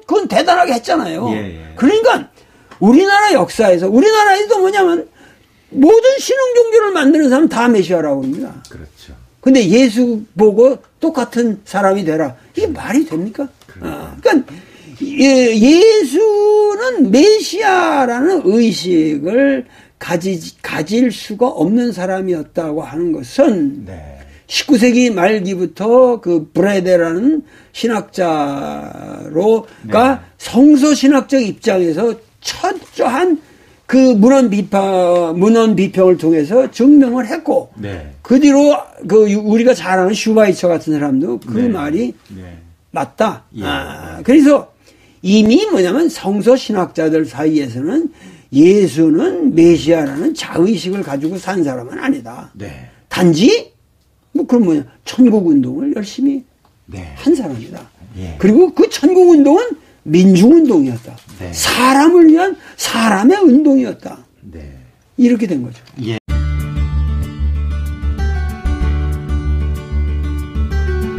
그건 대단하게 했잖아요. 예, 예. 그러니까 우리나라에도 뭐냐면 모든 신흥 종교를 만드는 사람 다 메시아라고 합니다. 그렇죠. 근데 예수 보고 똑같은 사람이 되라. 이게 말이 됩니까? 그러니까 예수는 메시아라는 의식을 가질 수가 없는 사람이었다고 하는 것은 네. 19세기 말기부터 그 브레데라는 신학자가 네. 성서 신학적 입장에서 철저한 그 문헌 비평을 통해서 증명을 했고, 네. 그 뒤로 우리가 잘 아는 슈바이처 같은 사람도 그 네. 말이 네. 맞다. 예. 그래서 이미 뭐냐면 성서 신학자들 사이에서는 예수는 메시아라는 자의식을 가지고 산 사람은 아니다. 네. 단지 그럼 뭐냐 천국 운동을 열심히 네. 한 사람이다. 예. 그리고 그 천국 운동은 민중 운동이었다. 네. 사람을 위한 사람의 운동이었다. 네. 이렇게 된 거죠. 예.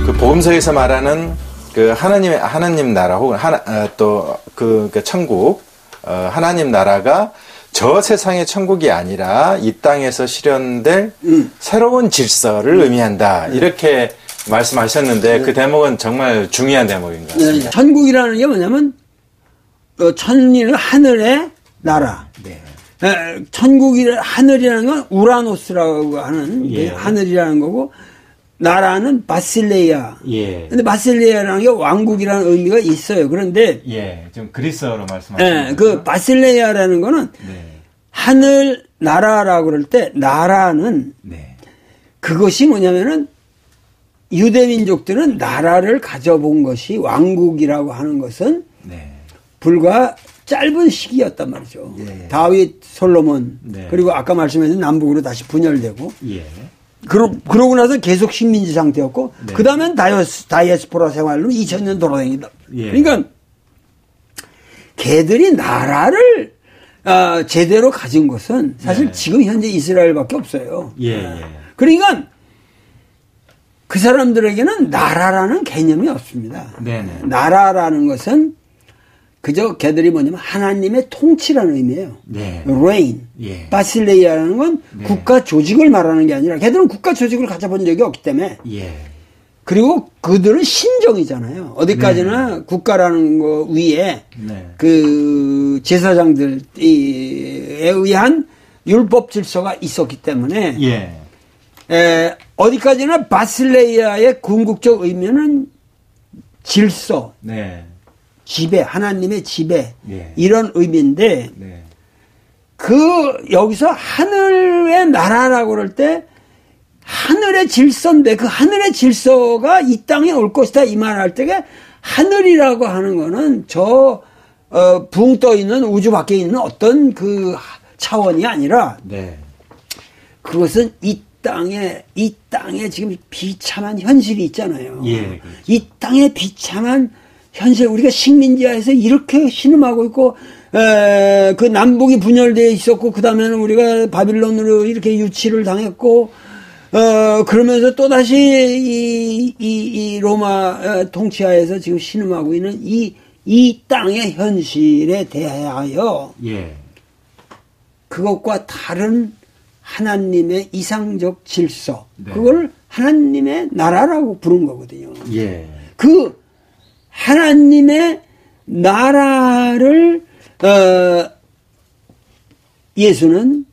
그 복음서에서 말하는 그 하나님 나라 혹은 그 천국 하나님 나라가 저 세상의 천국이 아니라 이 땅에서 실현될 새로운 질서를 의미한다. 이렇게 말씀하셨는데 그 대목은 정말 중요한 대목인 것 같습니다. 천국이라는 게 뭐냐면 천리는 하늘의 나라. 네. 하늘이라는 건 우라노스라고 하는 예. 하늘이라는 거고 나라는 바실레이아. 예. 근데 바실레이아라는 게 왕국이라는 의미가 있어요. 그런데 예. 좀 그리스어로 말씀하시는 그 바실레이아라는 거는 네. 하늘 나라라고 그럴 때 나라는 네. 그것이 뭐냐면은 유대 민족들은 나라를 가져본 것이 왕국이라고 하는 것은 네. 불과 짧은 시기였단 말이죠. 예. 다윗, 솔로몬, 네. 그리고 아까 말씀하신 남북으로 다시 분열되고, 예. 그러고 나서 계속 식민지 상태였고, 네. 그 다음엔 다이아스포라 생활로 2000년 돌아다닌다. 예. 그러니까, 걔들이 나라를 제대로 가진 것은 사실 네. 지금 현재 이스라엘밖에 없어요. 예. 그러니까, 그 사람들에게는 나라라는 개념이 없습니다. 네네. 나라라는 것은 그저 걔들이 뭐냐면 하나님의 통치라는 의미예요. 네. reign. 예. 바실레이아라는 건 네. 국가 조직을 말하는 게 아니라 걔들은 국가 조직을 가져본 적이 없기 때문에 예. 그리고 그들은 신정이잖아요. 어디까지나 국가라는 거 위에 네. 그 제사장들에 의한 율법 질서가 있었기 때문에 예. 어디까지나 바실레이아의 궁극적 의미는 질서, 네. 지배, 하나님의 지배 예. 이런 의미인데 네. 여기서 하늘의 나라라고 그럴 때 하늘의 질서인데 그 하늘의 질서가 이 땅에 올 것이다 이 말할 때가 하늘이라고 하는 거는 붕 떠 있는 우주 밖에 있는 어떤 그 차원이 아니라 네. 그것은 이 땅에 지금 비참한 현실이 있잖아요. 예. 이 땅에 비참한 현실 우리가 식민지하에서 이렇게 신음하고 있고 그 남북이 분열되어 있었고 그 다음에는 우리가 바빌론으로 이렇게 유치를 당했고 그러면서 또다시 이 로마 통치하에서 지금 신음하고 있는 이 땅의 현실에 대하여 예. 그것과 다른 하나님의 이상적 질서 네. 그걸 하나님의 나라라고 부른 거거든요. 예. 그 하나님의 나라를 예수는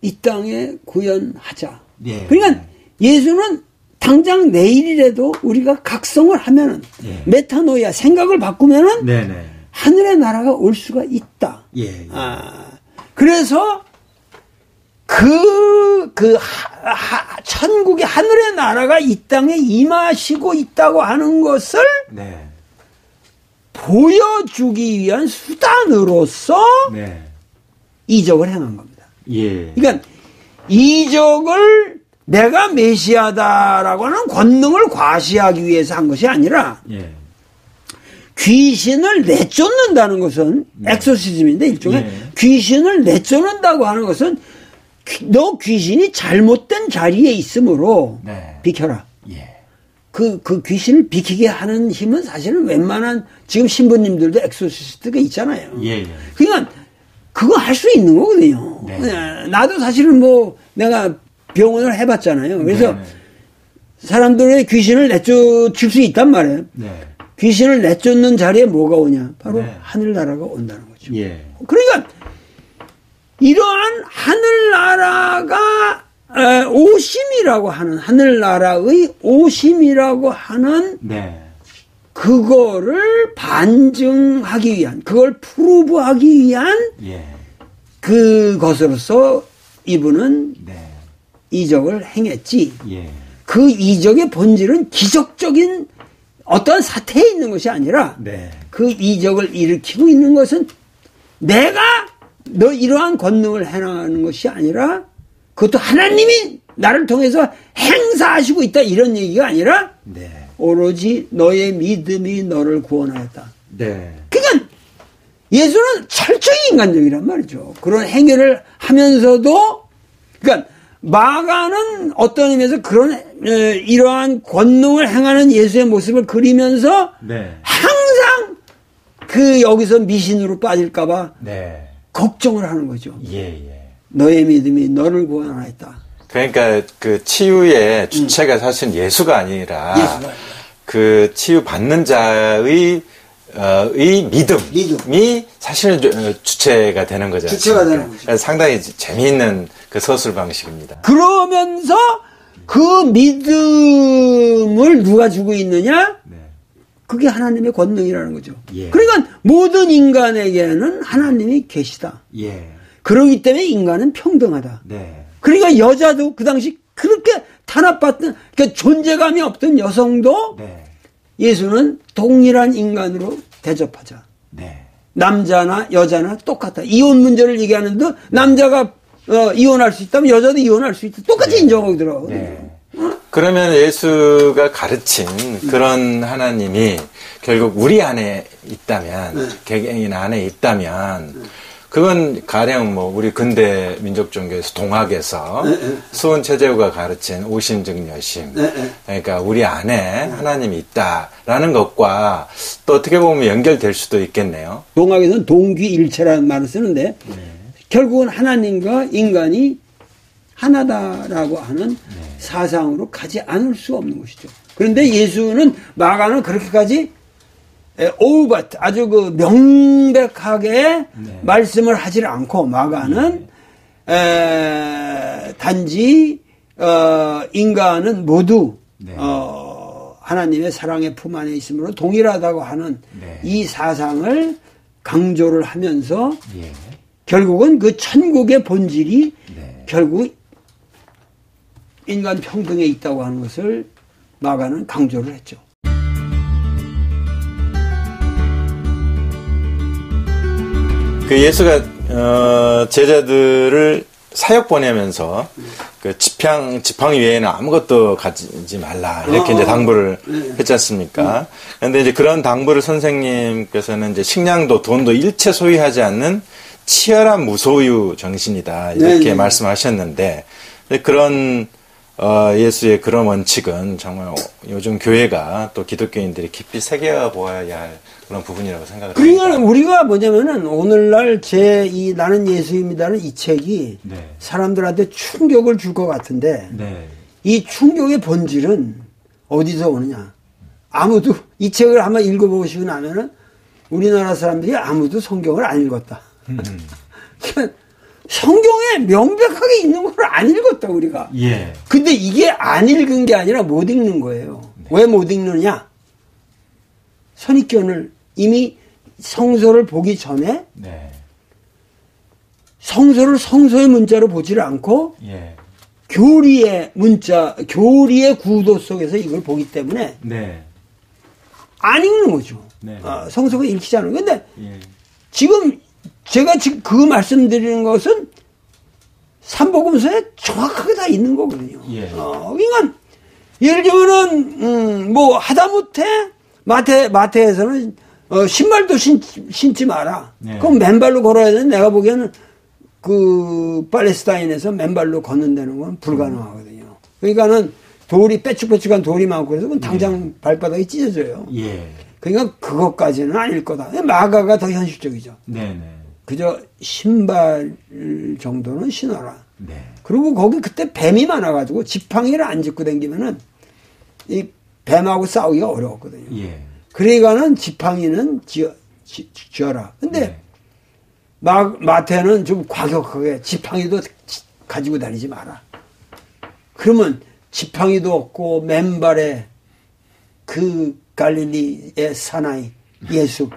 이 땅에 구현하자. 예. 그러니까 예수는 당장 내일이라도 우리가 각성을 하면은 예. 메타노이아 생각을 바꾸면은 네네. 하늘의 나라가 올 수가 있다. 예. 그래서 천국의 하늘의 나라가 이 땅에 임하시고 있다고 하는 것을 네. 보여주기 위한 수단으로서 네. 이적을 행한 겁니다. 예. 그러니까 이적을 내가 메시아다라고 하는 권능을 과시하기 위해서 한 것이 아니라 예. 귀신을 내쫓는다는 것은 엑소시즘인데 일종의 귀신을 내쫓는다고 하는 것은 너 귀신이 잘못된 자리에 있으므로 네. 비켜라. 예. 그 귀신을 비키게 하는 힘은 사실은 웬만한 지금 신부님들도 엑소시스트가 있잖아요. 예. 그러니까 그거 할 수 있는 거거든요. 네. 나도 사실은 내가 병원을 해봤잖아요. 그래서 네. 사람들의 귀신을 내쫓을 수 있단 말이에요. 네. 귀신을 내쫓는 자리에 뭐가 오냐? 바로 네. 하늘나라가 온다는 거죠. 예. 그러니까 이러한 하늘나라가 오심이라고 하는 하늘나라의 오심이라고 하는 네. 그거를 반증하기 위한 그걸 프루브하기 위한 예. 그것으로서 이분은 네. 이적을 행했지. 예. 그 이적의 본질은 기적적인 어떤 사태에 있는 것이 아니라 네. 그 이적을 일으키고 있는 것은 내가 너 이러한 권능을 행하는 것이 아니라 그것도 하나님이 나를 통해서 행사하시고 있다 이런 얘기가 아니라 네. 오로지 너의 믿음이 너를 구원하였다. 네. 그러니까 예수는 철저히 인간적이란 말이죠. 그런 행위를 하면서도 그러니까 마가는 어떤 의미에서 그런 이러한 권능을 행하는 예수의 모습을 그리면서 네. 항상 여기서 미신으로 빠질까봐 네. 걱정을 하는 거죠. 예. 너의 믿음이 너를 구원하였다. 그러니까 그 치유의 주체가 사실 예수가 아니라 그 치유 받는 자의 믿음이 사실은 주체가 되는 거죠. 주체가 되는 거죠. 상당히 재미있는 그 서술 방식입니다. 그러면서 그 믿음을 누가 주고 있느냐? 네. 그게 하나님의 권능이라는 거죠. 예. 그러니까 모든 인간에게는 하나님이 계시다. 예. 그러기 때문에 인간은 평등하다. 네. 그러니까 여자도 그 당시 그렇게 탄압받던 그러니까 존재감이 없던 여성도 네. 예수는 동일한 인간으로 대접하자. 네. 남자나 여자나 똑같다. 이혼 문제를 얘기하는데 남자가 이혼할 수 있다면 여자도 이혼할 수 있다. 똑같이 인정하고 들어가거든요. 네. 그러면 예수가 가르친 그런 하나님이 결국 우리 안에 있다면, 개개인 안에 있다면, 그건 가령 우리 근대 민족 종교에서 동학에서 수은 최재우가 가르친 오심즉 여심, 그러니까 우리 안에 하나님이 있다라는 것과 또 어떻게 보면 연결될 수도 있겠네요. 동학에서는 동귀일체라는 말을 쓰는데 결국은 하나님과 인간이 하나다라고 하는 사상으로 가지 않을 수 없는 것이죠. 그런데 예수는 마가는 그렇게까지 오우바트 아주 명백하게 말씀을 하지 않고 마가는 단지 인간은 모두 하나님의 사랑의 품 안에 있으므로 동일하다고 하는 네. 이 사상을 강조를 하면서 예. 결국은 그 천국의 본질이 네. 결국 인간 평등에 있다고 하는 것을 마가는 강조를 했죠. 그 예수가 제자들을 사역 보내면서 그 지팡 외에는 아무것도 가지지 말라 이렇게 이제 당부를 했지 않습니까? 그런데 이제 그런 당부를 선생님께서는 이제 식량도 돈도 일체 소유하지 않는 치열한 무소유 정신이다 이렇게 말씀하셨는데 그런 예수의 그런 원칙은 정말 요즘 교회가 또 기독교인들이 깊이 새겨보아야 할 그런 부분이라고 생각을 합니다. 그러니까 우리가 뭐냐면은 오늘날 이 나는 예수입니다는 이 책이 네. 사람들한테 충격을 줄 것 같은데 네. 이 충격의 본질은 어디서 오느냐? 아무도 이 책을 한번 읽어보시고 나면은 우리나라 사람들이 아무도 성경을 안 읽었다. 그러니까 성경에 명백하게 있는 걸 안 읽었다 우리가. 예. 근데 이게 안 읽은 게 아니라 못 읽는 거예요. 네. 왜 못 읽느냐? 선입견을 이미 성서를 보기 전에 네. 성서를 성서의 문자로 보지를 않고 예. 교리의 문자, 교리의 구도 속에서 이걸 보기 때문에 네. 안 읽는 거죠. 네. 성서가 읽히지 않은 건데 예. 지금 제가 지금 그 말씀드리는 것은 삼복음서에 정확하게 다 있는 거거든요. 예. 그러니까 예를 들면은 뭐 하다못해 마태에서는 신발도 신지 마라. 예. 그럼 맨발로 걸어야 되는데 내가 보기에는 그 팔레스타인에서 맨발로 걷는다는 건 불가능하거든요. 그러니까는 돌이 빼쭉빼쭉한 돌이 많고 그래서 그건 당장 발바닥이 찢어져요. 예. 그러니까 그것까지는 아닐 거다. 마가가 더 현실적이죠. 네네. 그저 신발 정도는 신어라. 네. 그리고 거기 그때 뱀이 많아가지고 지팡이를 안 짚고 다니면은 이 뱀하고 싸우기가 어려웠거든요. 예. 그러니까는 지팡이는 쥐어라. 근데 네. 마태는 좀 과격하게 지팡이도 가지고 다니지 마라. 그러면 지팡이도 없고 맨발에 그 갈릴리의 사나이 예수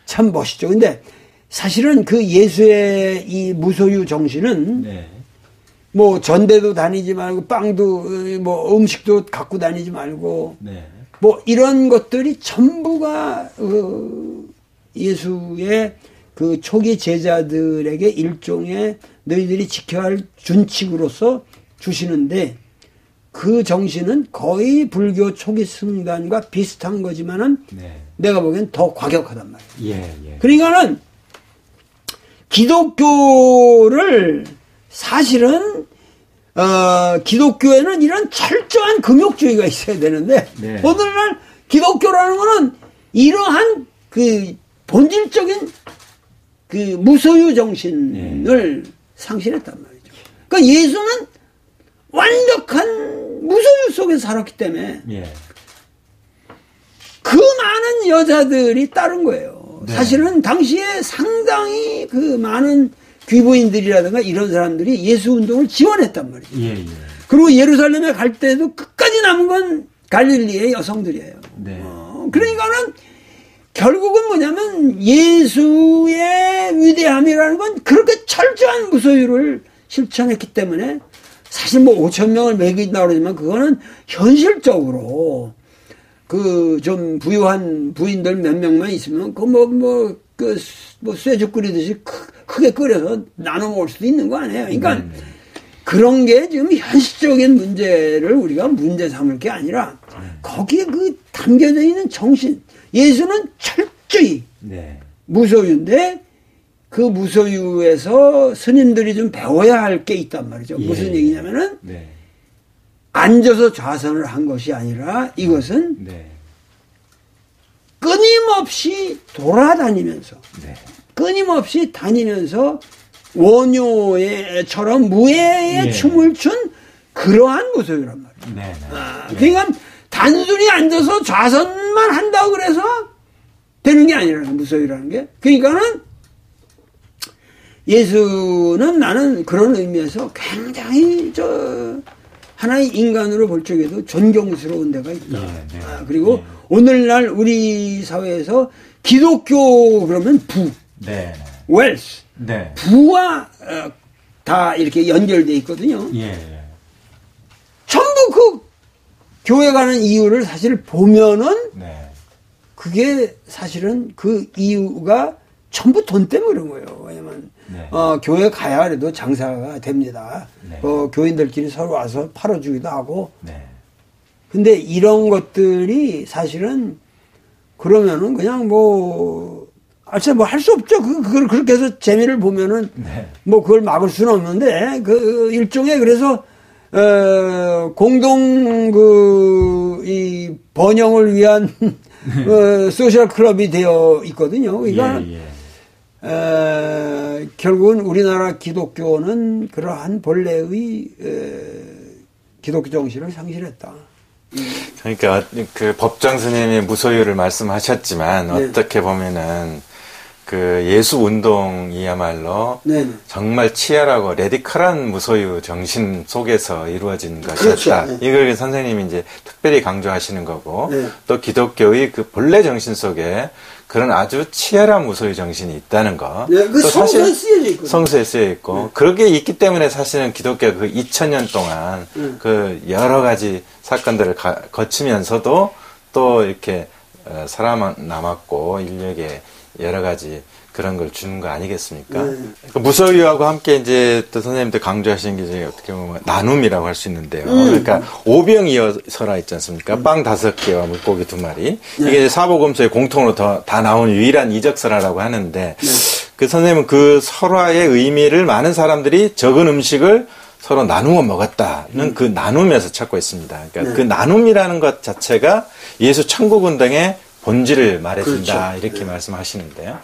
참 멋있죠. 근데 사실은 그 예수의 이 무소유 정신은 네. 뭐 전대도 다니지 말고 빵도 뭐 음식도 갖고 다니지 말고 네. 뭐 이런 것들이 전부가 예수의 그 초기 제자들에게 일종의 너희들이 지켜야 할 준칙으로서 주시는데 그 정신은 거의 불교 초기 승단과 비슷한 거지만은 네. 내가 보기엔 더 과격하단 말이에요. 예. 예. 그러니까는 기독교를 사실은 기독교에는 이런 철저한 금욕주의가 있어야 되는데 네. 오늘날 기독교라는 거는 이러한 그 본질적인 그 무소유 정신을 상실했단 말이죠. 그러니까 예수는 완벽한 무소유 속에 살았기 때문에 예. 그 많은 여자들이 따른 거예요. 네. 사실은 당시에 상당히 그 많은 귀부인들이라든가 이런 사람들이 예수 운동을 지원했단 말이죠. 예. 예. 그리고 예루살렘에 갈 때도 끝까지 남은 건 갈릴리의 여성들이에요. 네. 그러니까는 결국은 뭐냐면 예수의 위대함이라는 건 그렇게 철저한 무소유를 실천했기 때문에 사실 뭐 5천 명을 먹인다고 그러지만 그거는 현실적으로 그 좀 부유한 부인들 몇 명만 있으면 그 쇠죽 끓이듯이 크게 끓여서 나눠 먹을 수도 있는 거 아니에요. 그러니까 그런 게 지금 현실적인 문제를 우리가 문제 삼을 게 아니라 거기에 그 담겨져 있는 정신. 예수는 철저히 네. 무소유인데 그 무소유에서 스님들이 좀 배워야 할 게 있단 말이죠. 예. 무슨 얘기냐면은 네. 앉아서 좌선을 한 것이 아니라 이것은 네. 끊임없이 돌아다니면서 네. 끊임없이 다니면서 원효처럼 무예의 예. 춤을 춘 그러한 무소유란 말이에요. 네. 네. 그러니까 단순히 앉아서 좌선만 한다고 그래서 되는 게 아니라는 무소유라는 게. 그러니까는 예수는 나는 그런 의미에서 굉장히 하나의 인간으로 볼 적에도 존경스러운 데가 있다. 그리고 오늘날 우리 사회에서 기독교 그러면 부, 웰스, 부와 다 이렇게 연결돼 있거든요. 전부 그 교회 가는 이유를 사실 보면은 그게 사실은 그 이유가 전부 돈 때문에 그런 거예요. 왜냐면 교회 가야 해도 장사가 됩니다. 교인들끼리 서로 와서 팔아주기도 하고. 근데 이런 것들이 사실은 그러면은 그냥 뭐 할 수 없죠. 그걸 그렇게 해서 재미를 보면은 뭐 그걸 막을 수는 없는데 그 일종의 그래서 공동 이 번영을 위한 소셜 클럽이 되어 있거든요. 그러니까 결국은 우리나라 기독교는 그러한 본래의 기독교 정신을 상실했다. 그러니까 그 법정 스님이 무소유를 말씀하셨지만 어떻게 보면은 그 예수 운동이야말로 정말 치열하고 레디컬한 무소유 정신 속에서 이루어진 것이었다. 이걸 선생님이 이제 특별히 강조하시는 거고 또 기독교의 그 본래 정신 속에 그런 아주 치열한 무소유 정신이 있다는 거. 그 성서에 쓰여져 있고. 성서에 쓰여 있고. 그렇게 있기 때문에 사실은 기독교가 그 2000년 동안 그 여러 가지 사건들을 거치면서도 또 이렇게 살아남았고 인류에게 여러 가지 그런 걸 주는 거 아니겠습니까? 무소유하고 함께 이제 또 선생님들 강조하시는 게 이제 어떻게 보면 나눔이라고 할 수 있는데요. 그러니까 오병이어서라 있지 않습니까? 빵 5개와 물고기 2마리. 이게 이제 사복음서에 공통으로 다 나온 유일한 이적설화라고 하는데 그 선생님은 그 설화의 의미를 많은 사람들이 적은 음식을 서로 나누어 먹었다는 그 나눔에서 찾고 있습니다. 그러니까 그 나눔이라는 것 자체가 예수 천국 운동의 본질을 말해준다. 이렇게 말씀하시는데요.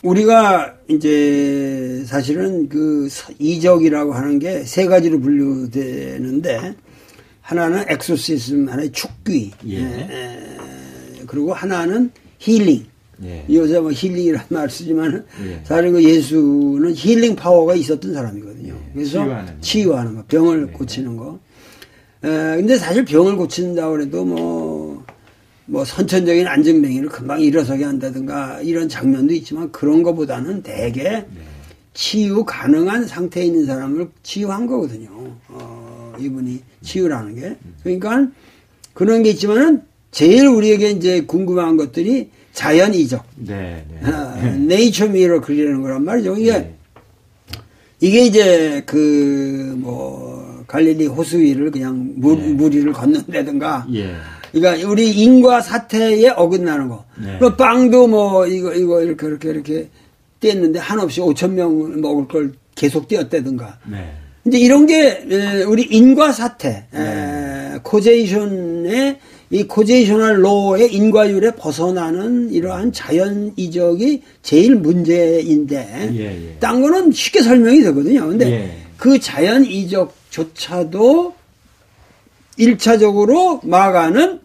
우리가 이제 사실은 그 이적이라고 하는 게 3가지로 분류되는데 하나는 엑소시즘, 하나는 축귀, 그리고 하나는 힐링. 요새 뭐 힐링이라는 말 쓰지만 사실 그 예수는 힐링 파워가 있었던 사람이거든요. 그래서 치유하는 거, 병을 고치는 거. 근데 사실 병을 고친다고 해도 뭐 선천적인 안정병이를 금방 일어서게 한다든가 이런 장면도 있지만 그런 것보다는 대개 치유 가능한 상태에 있는 사람을 치유한 거거든요. 이분이 치유라는 게. 그러니까 그런 게 있지만은 제일 우리에게 이제 궁금한 것들이 자연 이적. 네이처 미러클이라는 거란 말이죠. 이게 이제 갈릴리 호수 위를 그냥 물 위를 걷는다든가. 그러니까 우리 인과 사태에 어긋나는 거. 그 빵도 이거 이렇게 뗐는데 한없이 5,000명 먹을 걸 계속 떼었다든가. 이제 이런 게 우리 인과 사태, 코제이션의 이 코제이셔널 로의 인과율에 벗어나는 이러한 자연 이적이 제일 문제인데, 딴 거는 쉽게 설명이 되거든요. 근데 그 자연 이적조차도 1차적으로 막아는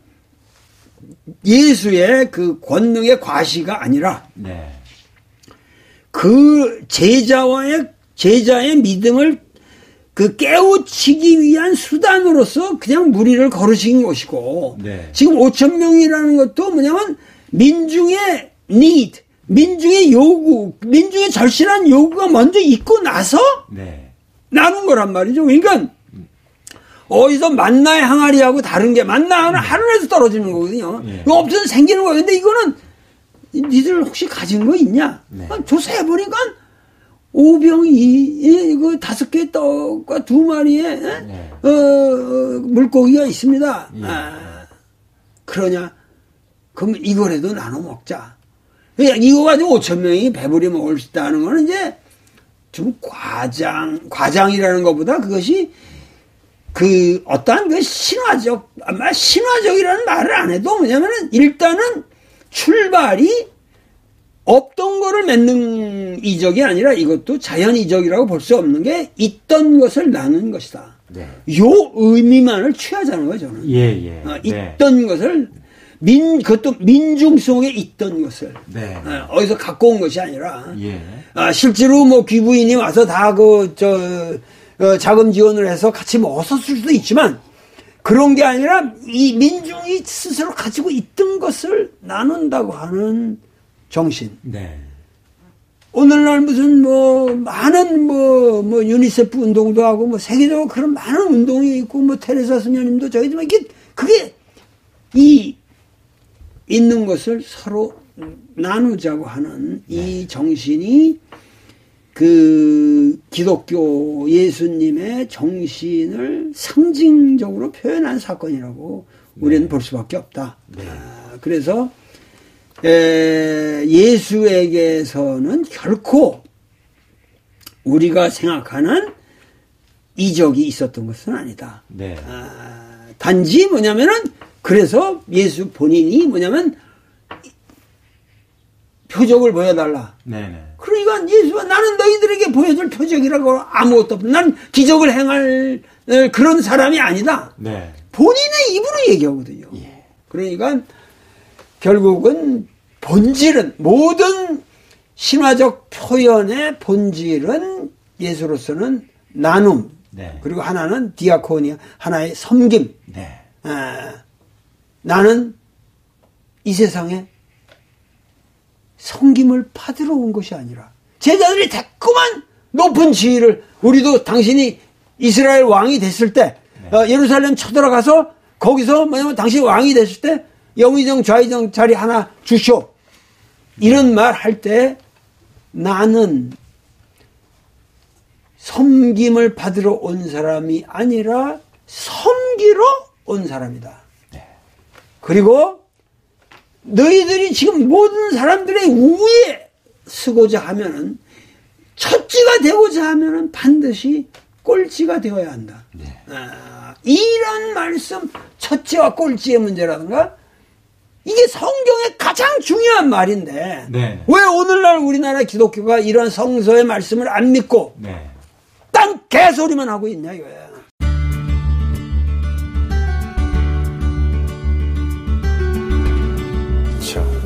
예수의 그 권능의 과시가 아니라 그 제자의 믿음을 그 깨우치기 위한 수단으로서 그냥 무리를 거르신 것이고 지금 5,000명이라는 것도 뭐냐면 민중의 need, 민중의 요구, 민중의 절실한 요구가 먼저 있고 나서 나눈 거란 말이죠. 그러니까 어디서 만나의 항아리하고 다른 게 만나는 하늘에서 떨어지는 거거든요. 이거 없어서 생기는 거예요. 근데 이거는 니들 혹시 가진 거 있냐? 조사해보니까 오병이 이거 5개 떡과 2마리의 물고기가 있습니다. 그러냐? 그럼 이거라도 나눠 먹자. 이거 가지고 5,000명이 배부리 먹을 수 있다는 거는 이제 좀 과장이라는 것보다 그것이 그 어떠한 그 신화적이라는 말을 안 해도 뭐냐면은 일단은 출발이 없던 거를 맺는 이적이 아니라 이것도 자연 이적이라고 볼 수 없는 게 있던 것을 나눈 것이다. 요 의미만을 취하자는 거죠. 저는. 있던 것을 그것도 민중 속에 있던 것을 어디서 갖고 온 것이 아니라 실제로 뭐 귀부인이 와서 다 자금 지원을 해서 같이 먹었을 수도 있지만 그런 게 아니라 이 민중이 스스로 가지고 있던 것을 나눈다고 하는 정신. 네. 오늘날 무슨 많은 유니세프 운동도 하고 세계적으로 그런 많은 운동이 있고 테레사 수녀님도 저희지만 그게 있는 것을 서로 나누자고 하는 이 정신이 그 기독교 예수님의 정신을 상징적으로 표현한 사건이라고 우리는 볼 수밖에 없다. 그래서 예수에게서는 결코 우리가 생각하는 이적이 있었던 것은 아니다. 네. 단지 뭐냐면은 그래서 예수 본인이 뭐냐면 표적을 보여달라. 네네. 그러니까 예수가 나는 너희들에게 보여줄 표적이라고 아무것도 없다. 난 기적을 행할 그런 사람이 아니다. 네. 본인의 입으로 얘기하거든요. 예. 그러니까 결국은 본질은 모든 신화적 표현의 본질은 예수로서는 나눔. 네. 그리고 하나는 디아코니아, 하나의 섬김. 네. 나는 이 세상에 섬김을 받으러 온 것이 아니라 제자들이 자꾸만 높은 지위를 우리도 당신이 이스라엘 왕이 됐을 때 예루살렘 쳐들어가서 거기서 뭐냐면 당신이 왕이 됐을 때 영의정 좌의정 자리 하나 주시오 이런 말 할 때 나는 섬김을 받으러 온 사람이 아니라 섬기러 온 사람이다. 그리고 너희들이 지금 모든 사람들의 우위에 서고자 하면은 첫지가 되고자 하면은 반드시 꼴찌가 되어야 한다. 네. 이런 말씀, 첫지와 꼴찌의 문제라든가 이게 성경의 가장 중요한 말인데 네. 왜 오늘날 우리나라 기독교가 이런 성서의 말씀을 안 믿고 네. 딴 개소리만 하고 있냐 이거야.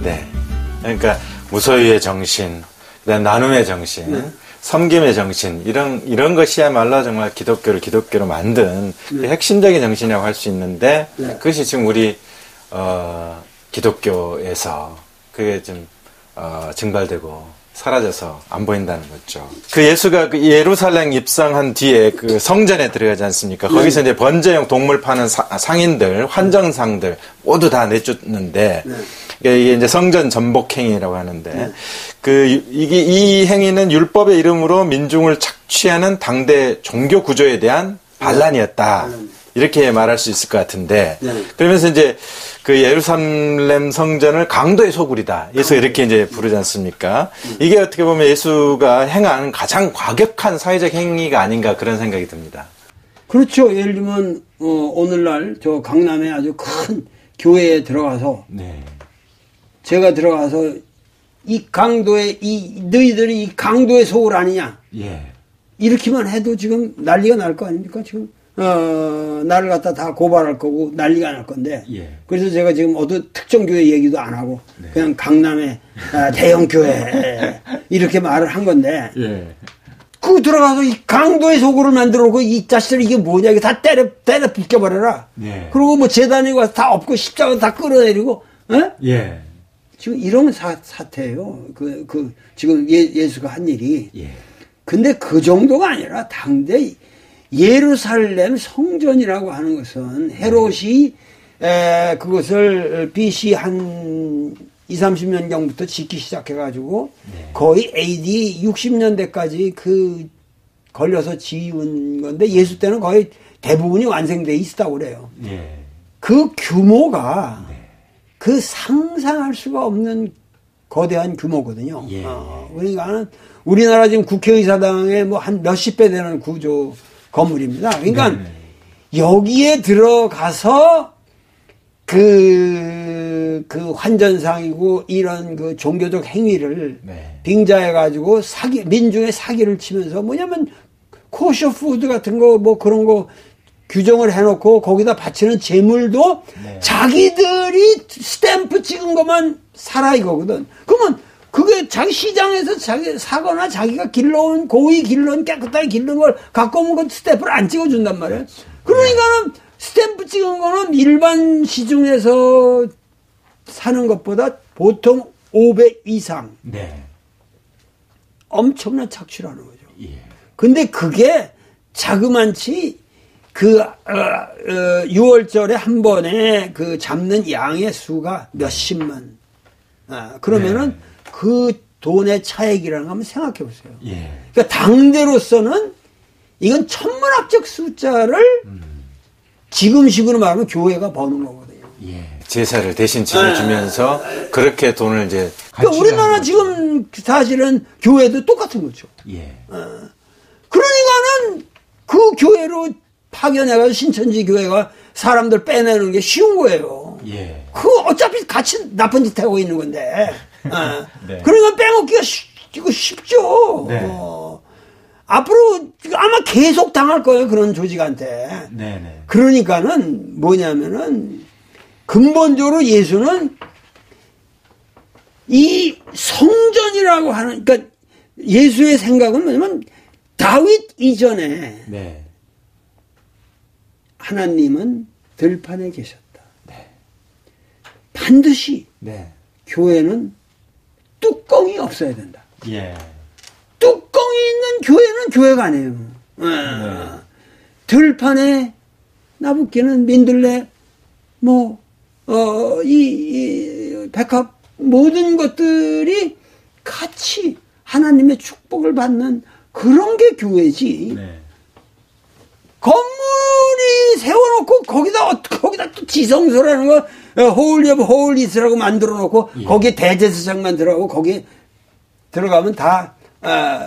네. 그러니까 무소유의 정신, 그다음 나눔의 정신, 섬김의 정신 이런 것이야말로 정말 기독교를 기독교로 만든 그 핵심적인 정신이라고 할 수 있는데 그것이 지금 우리 기독교에서 그게 좀 증발되고 사라져서 안 보인다는 거죠. 그 예수가 그 예루살렘 입성한 뒤에 그 성전에 들어가지 않습니까? 거기서 이제 번제용 동물 파는 상인들, 환정상들 모두 다 내쫓는데 이게 이제 성전 전복행위라고 하는데 이 행위는 율법의 이름으로 민중을 착취하는 당대 종교 구조에 대한 반란이었다. 이렇게 말할 수 있을 것 같은데 그러면서 이제 그 예루살렘 성전을 강도의 소굴이다. 예수가 이렇게 이제 부르지 않습니까? 이게 어떻게 보면 예수가 행한 가장 과격한 사회적 행위가 아닌가 그런 생각이 듭니다. 그렇죠. 예를 들면 오늘날 저 강남에 아주 큰 교회에 들어가서 제가 들어가서 이 강도의 너희들이 이 강도의 소굴 아니냐? 이렇게만 해도 지금 난리가 날 거 아닙니까? 지금 나를 갖다 다 고발할 거고 난리가 날 건데 그래서 제가 지금 어떤 특정 교회 얘기도 안 하고 그냥 강남의 대형 교회 이렇게 말을 한 건데 그 들어가서 이 강도의 소굴을 만들어 놓고 이 자식들 이게 뭐냐 이게 다 때려 붙여버려라 그리고 뭐 재단에 가서 다 엎고 십자가 다 끌어내리고 지금 이런 사태예요. 지금 예수가 한 일이 근데 그 정도가 아니라 당대 예루살렘 성전이라고 하는 것은 헤롯이 그것을 BC 한 20-30년경부터 짓기 시작해가지고 거의 AD 60년대까지 걸려서 지은 건데 예수 때는 거의 대부분이 완성돼 있었다고 그래요. 그 규모가 그 상상할 수가 없는 거대한 규모거든요. 그러니까 우리나라 지금 국회의사당의 뭐 한 몇십 배 되는 구조 건물입니다. 그러니까 여기에 들어가서 그 환전상이고 이런 그 종교적 행위를 빙자해가지고 민중의 사기를 치면서 뭐냐면 코셔 푸드 같은 거 뭐 그런 거 규정을 해놓고 거기다 바치는 재물도 자기들이 스탬프 찍은 것만 살아 이거거든. 그러면 그게 자기 시장에서 자기 사거나 자기가 길러온 고이 길러온 깨끗하게 길른 걸 갖고 오면 그 스탬프를 안 찍어준단 말이에요. 그러니까는 스탬프 찍은 거는 일반 시중에서 사는 것보다 보통 5배 이상. 네. 엄청난 착취라는 거죠. 예. 근데 그게 자그만치 그 6월절에 한 번에 그 잡는 양의 수가 몇십만. 그러면은 네. 그 돈의 차액이라는 거 한번 생각해 보세요. 예. 그러니까 당대로서는 이건 천문학적 숫자를 지금식으로 말하면 교회가 버는 거거든요. 예. 제사를 대신 지내주면서 그렇게 돈을 이제 그러니까 우리나라 지금 사실은 교회도 똑같은 거죠. 예. 그러니까는 그 교회로 파견해가지고 신천지 교회가 사람들 빼내는 게 쉬운 거예요. 예. 그 어차피 같이 나쁜 짓 하고 있는 건데. 네. 그러니까 빼먹기가 이거 쉽죠. 네. 앞으로 아마 계속 당할 거예요. 그런 조직한테. 네네. 그러니까는 뭐냐면은 근본적으로 예수는 이 성전이라고 하는, 그러니까 예수의 생각은 뭐냐면 다윗 이전에 네. 하나님은 들판에 계셨다. 네. 반드시 네. 교회는 뚜껑이 없어야 된다. 예. 뚜껑이 있는 교회는 교회가 아니에요. 들판에 나붓기는 민들레, 이 백합 모든 것들이 같이 하나님의 축복을 받는 그런 게 교회지. 네. 건물이 세워놓고 거기다 또 지성소라는 거 홀리 오브 홀리스라고 만들어 놓고 예. 거기에 대제사장만 들어가고 거기 들어가면 다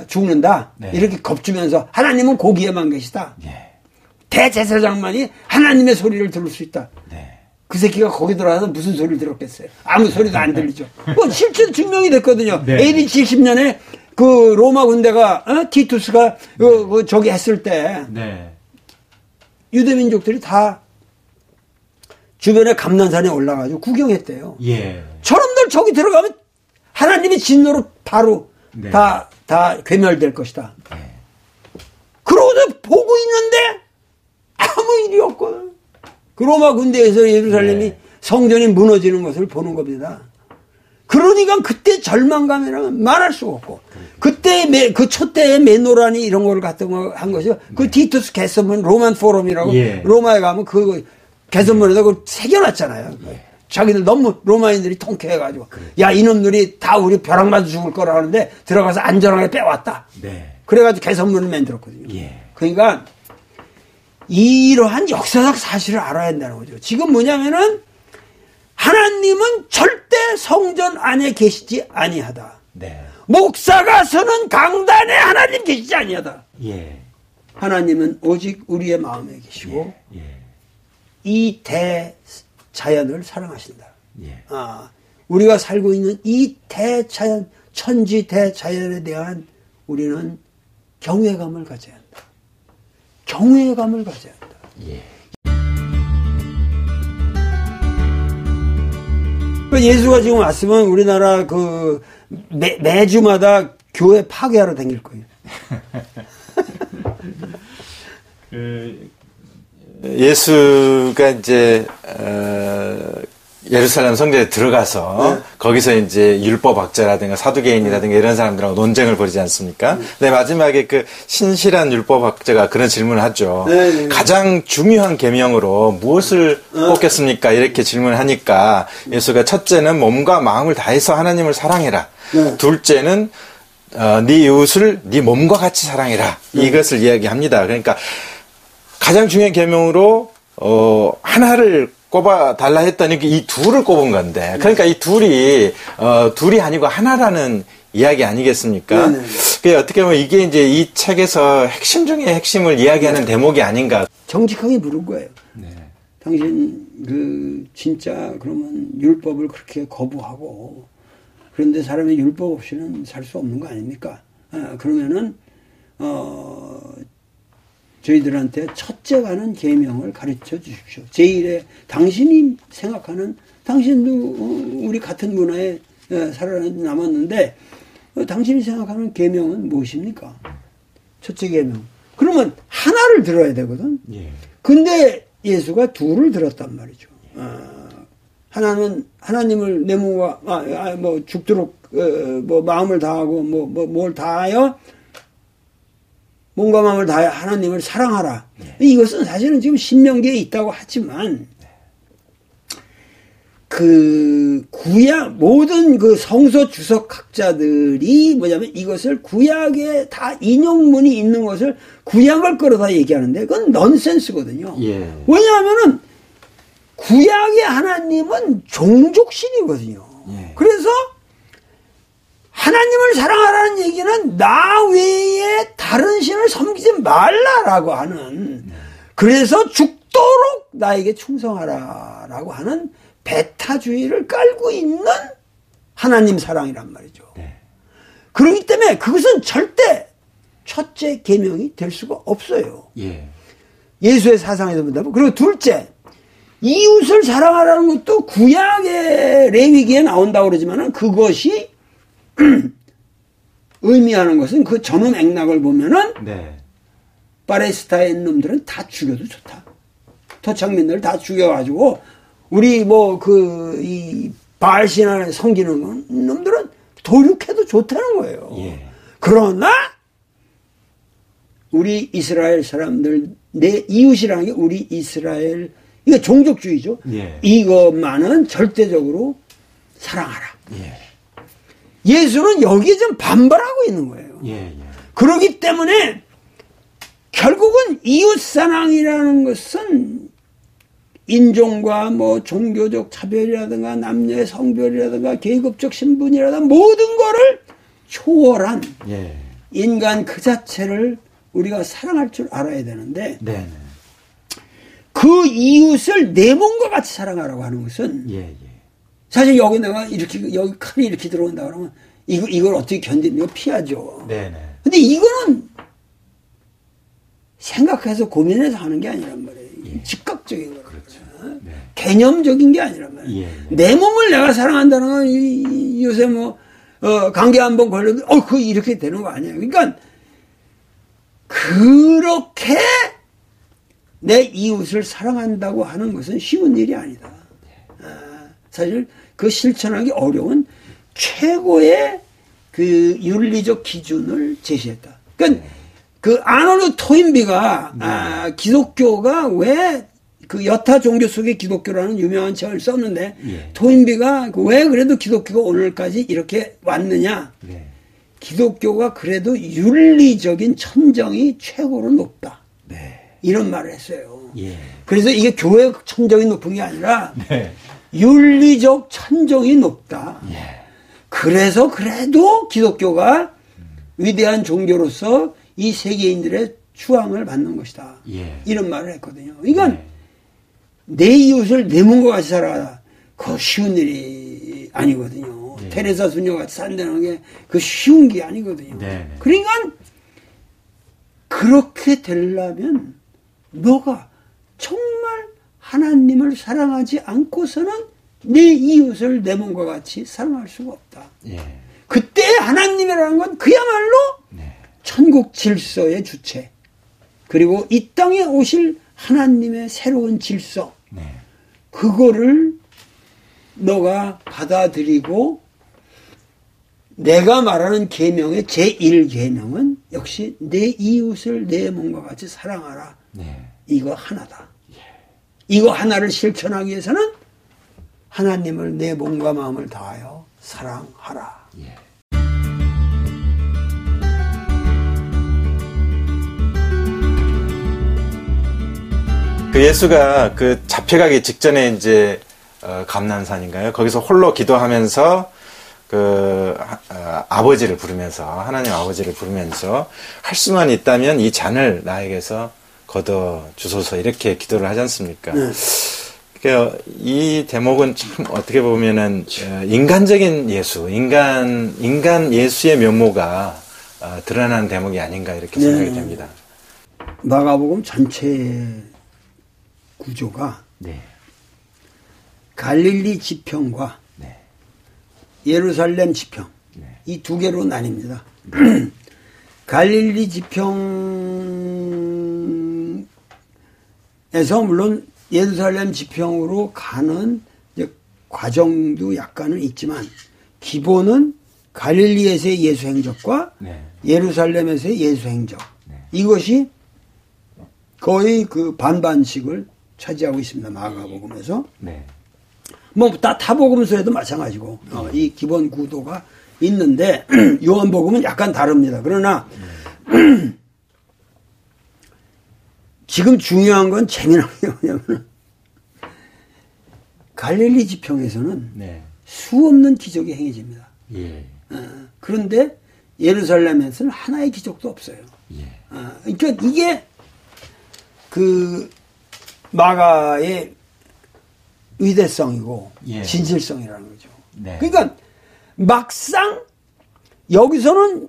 죽는다. 네. 이렇게 겁주면서 하나님은 거기에만 계시다. 예. 대제사장만이 하나님의 소리를 들을 수 있다. 네. 그 새끼가 거기 들어가서 무슨 소리를 들었겠어요. 아무 소리도 안 들리죠. 실제로 증명이 됐거든요. 네. AD 70년에 그 로마 군대가 티투스가 저기 했을 때 네. 유대민족들이 다 주변에 감난산에 올라가지고 구경했대요. 예. 저놈들 저기 들어가면 하나님의 진노로 바로 네. 다 괴멸될 것이다. 네. 그러고서 보고 있는데 아무 일이 없거든. 그 로마 군대에서 예루살렘이 네. 성전이 무너지는 것을 보는 겁니다. 그러니까 그때 절망감이라면 말할 수가 없고, 그때 그 초대의 메노라니 이런 걸 갖다 한 것이요. 그 티투스 개선문 로만 포럼이라고 예. 로마에 가면 그 개선문에다 그걸 새겨놨잖아요. 자기들 너무 로마인들이 통쾌해가지고, 야 이놈들이 다 우리 벼락 맞아 죽을 거라 하는데 들어가서 안전하게 빼왔다. 네. 그래가지고 개선문을 만들었거든요. 예. 그러니까 이러한 역사적 사실을 알아야 한다는 거죠. 지금 뭐냐면은 하나님은 절대 성전 안에 계시지 아니하다. 네. 목사가 서는 강단에 하나님 계시지 아니하다. 예. 하나님은 오직 우리의 마음에 계시고 예. 이 대자연을 사랑하신다. 예. 우리가 살고 있는 이 대자연, 천지 대자연에 대한 우리는 경외감을 가져야 한다. 경외감을 가져야 한다. 예. 예수가 지금 왔으면 우리나라 매주마다 교회 파괴하러 다닐 거예요. 예수가 이제 예루살렘 성전에 들어가서 거기서 이제 율법학자라든가 사두개인이라든가 이런 사람들하고 논쟁을 벌이지 않습니까? 근데 마지막에 그 신실한 율법학자가 그런 질문을 하죠. 네. 가장 중요한 계명으로 무엇을 꼽겠습니까? 이렇게 질문을 하니까 예수가 첫째는 몸과 마음을 다해서 하나님을 사랑해라. 둘째는 네 이웃을 네 몸과 같이 사랑해라. 이것을 이야기합니다. 그러니까 가장 중요한 계명으로 하나를 꼽아 달라 했더니 이 둘을 꼽은 건데, 그러니까 이 둘이 아니고 하나라는 이야기 아니겠습니까? 그 어떻게 보면 이게 이제 이 책에서 핵심 중에 핵심을 이야기하는 대목이 아닌가. 정직하게 물은 거예요. 네. 당신 진짜 그러면 율법을 그렇게 거부하고 그런데 사람이 율법 없이는 살 수 없는 거 아닙니까? 그러면은 저희들한테 첫째 가는 계명을 가르쳐 주십시오. 제1에 당신이 생각하는, 당신도 우리 같은 문화에 살아남았는데 당신이 생각하는 계명은 무엇입니까? 첫째 계명. 그러면 하나를 들어야 되거든. 예. 근데 예수가 둘을 들었단 말이죠. 하나는 하나님을 내 몸과 뭐 죽도록 뭐 마음을 다하고 뭘 다하여 몸과 마음을 다하여 하나님을 사랑하라. 네. 이것은 사실은 지금 신명기에 있다고 하지만 그 구약 모든 그 성서 주석학자들이 뭐냐면 이것을 구약에 다 인용문이 있는 것을 구약을 끌어다 얘기하는데 그건 넌센스거든요. 예. 왜냐하면은 구약의 하나님은 종족신이거든요. 예. 그래서 하나님을 사랑하라는 얘기는 나 외에 다른 신을 섬기지 말라라고 하는, 그래서 죽도록 나에게 충성하라라고 하는 배타주의를 깔고 있는 하나님 사랑이란 말이죠. 네. 그렇기 때문에 그것은 절대 첫째 계명이 될 수가 없어요. 예. 예수의 사상에서 본다면. 그리고 둘째, 이웃을 사랑하라는 것도 구약의 레위기에 나온다고 그러지만은 그것이 의미하는 것은 그 전후 맥락을 보면은 네. 팔레스타인 놈들은 다 죽여도 좋다. 토착민들 다 죽여가지고 우리 이 바알신을 섬기는 놈들은 도륙해도 좋다는 거예요. 예. 그러나 우리 이스라엘 사람들 내 이웃이라는 게 우리 이스라엘 이거 종족주의죠. 예. 이것만은 절대적으로 사랑하라. 예. 예수는 여기에 좀 반발하고 있는 거예요. 예, 예. 그렇기 때문에 결국은 이웃사랑이라는 것은 인종과 종교적 차별이라든가 남녀의 성별이라든가 계급적 신분이라든가 모든 거를 초월한 예. 인간 그 자체를 우리가 사랑할 줄 알아야 되는데 네네. 그 이웃을 내 몸과 같이 사랑하라고 하는 것은 예, 예. 사실 여기 내가 여기 칼이 이렇게 들어온다 그러면 이걸 어떻게 견디는 거 피하죠. 네네. 근데 이거는 생각해서 고민해서 하는 게 아니란 말이에요. 예. 즉각적인 거예요. 그렇죠. 네. 개념적인 게 아니란 말이에요. 예, 예. 내 몸을 내가 사랑한다는 건 요새 감기 한번 걸려도 그거 이렇게 되는 거 아니에요. 그러니까 그렇게 내 이웃을 사랑한다고 하는 것은 쉬운 일이 아니다. 사실 그 실천하기 어려운 최고의 그 윤리적 기준을 제시했다. 그러니까 그 아놀드 토인비가 기독교가 왜 그 여타 종교 속의 기독교라는 유명한 책을 썼는데 예. 토인비가 왜 그래도 기독교가 오늘까지 이렇게 왔느냐? 네. 기독교가 그래도 윤리적인 천정이 최고로 높다. 네. 이런 말을 했어요. 예. 그래서 이게 교회 천정이 높은 게 아니라 네. 윤리적 천정이 높다. 예. 그래서 그래도 기독교가 위대한 종교로서 이 세계인들의 추앙을 받는 것이다. 예. 이런 말을 했거든요. 이건 예. 내 이웃을 내 몸과 같이 살아가다. 그거 쉬운 일이 아니거든요. 예. 테레사 수녀같이 산다는 게 그 쉬운 게 아니거든요. 네. 그러니까 그렇게 되려면 너가 정말 하나님을 사랑하지 않고서는 내 이웃을 내 몸과 같이 사랑할 수가 없다. 예. 그때 하나님이라는 건 그야말로 네. 천국 질서의 주체 그리고 이 땅에 오실 하나님의 새로운 질서 네. 그거를 너가 받아들이고 내가 말하는 계명의 제1계명은 역시 내 이웃을 내 몸과 같이 사랑하라. 네. 이거 하나다. 예. 이거 하나를 실천하기 위해서는 하나님을 내 몸과 마음을 다하여 사랑하라. 예. 그 예수가 그 잡혀가기 직전에 이제 감난산인가요? 거기서 홀로 기도하면서 아버지를 부르면서 하나님 아버지를 부르면서 할 수만 있다면 이 잔을 나에게서 걷어 주소서 이렇게 기도를 하지 않습니까? 그러니까 이 대목은 참 어떻게 보면은 인간적인 예수, 인간 예수의 면모가 드러나는 대목이 아닌가 이렇게 생각이 됩니다. 마가복음 전체 구조가 네. 갈릴리 지평과 네. 예루살렘 지평. 네. 이 두 개로 나뉩니다. 갈릴리 지평에서 물론 예루살렘 지평으로 가는 이제 과정도 약간은 있지만 기본은 갈릴리에서의 예수 행적과 네. 예루살렘에서의 예수 행적. 네. 이것이 거의 그 반반씩을 차지하고 있습니다. 마가복음에서. 네. 뭐 다 타복음서에도 마찬가지고 이 기본 구도가 있는데 요한복음은 약간 다릅니다. 그러나 지금 중요한 건 재미난 게 뭐냐면 갈릴리 지평에서는 네. 수없는 기적이 행해집니다. 예. 그런데 예루살렘에서는 하나의 기적도 없어요. 예. 그러니까 이게 그 마가의 의대성이고 예. 진실성이라는 거죠. 네. 그러니까 막상 여기서는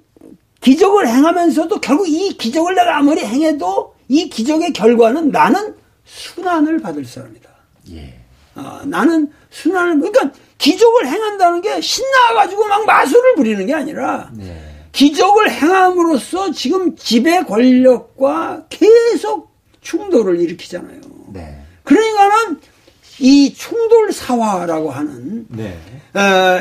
기적을 행하면서도 결국 이 기적을 내가 아무리 행해도 이 기적의 결과는 나는 순환을 받을 사람이다. 예. 나는 순환을, 그러니까 기적을 행한다는 게 신나가지고 막 마술을 부리는 게 아니라 네. 기적을 행함으로써 지금 지배 권력과 계속 충돌을 일으키잖아요. 네. 그러니까는 이 충돌 사화라고 하는 네.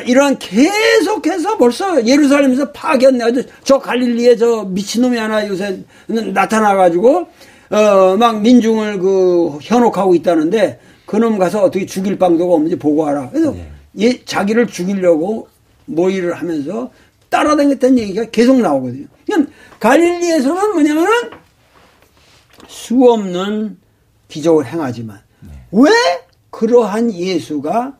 이런 계속해서 벌써 예루살렘에서 파견내 저 갈릴리에 저 미친놈이 하나 요새 나타나가지고 막 민중을 그 현혹하고 있다는데 그놈 가서 어떻게 죽일 방도가 없는지 보고하라. 그래서 네. 자기를 죽이려고 모의를 하면서 따라다녔다는 얘기가 계속 나오거든요. 그러니까 갈릴리에서는 뭐냐면은 수없는 기적을 행하지만 네. 왜 그러한 예수가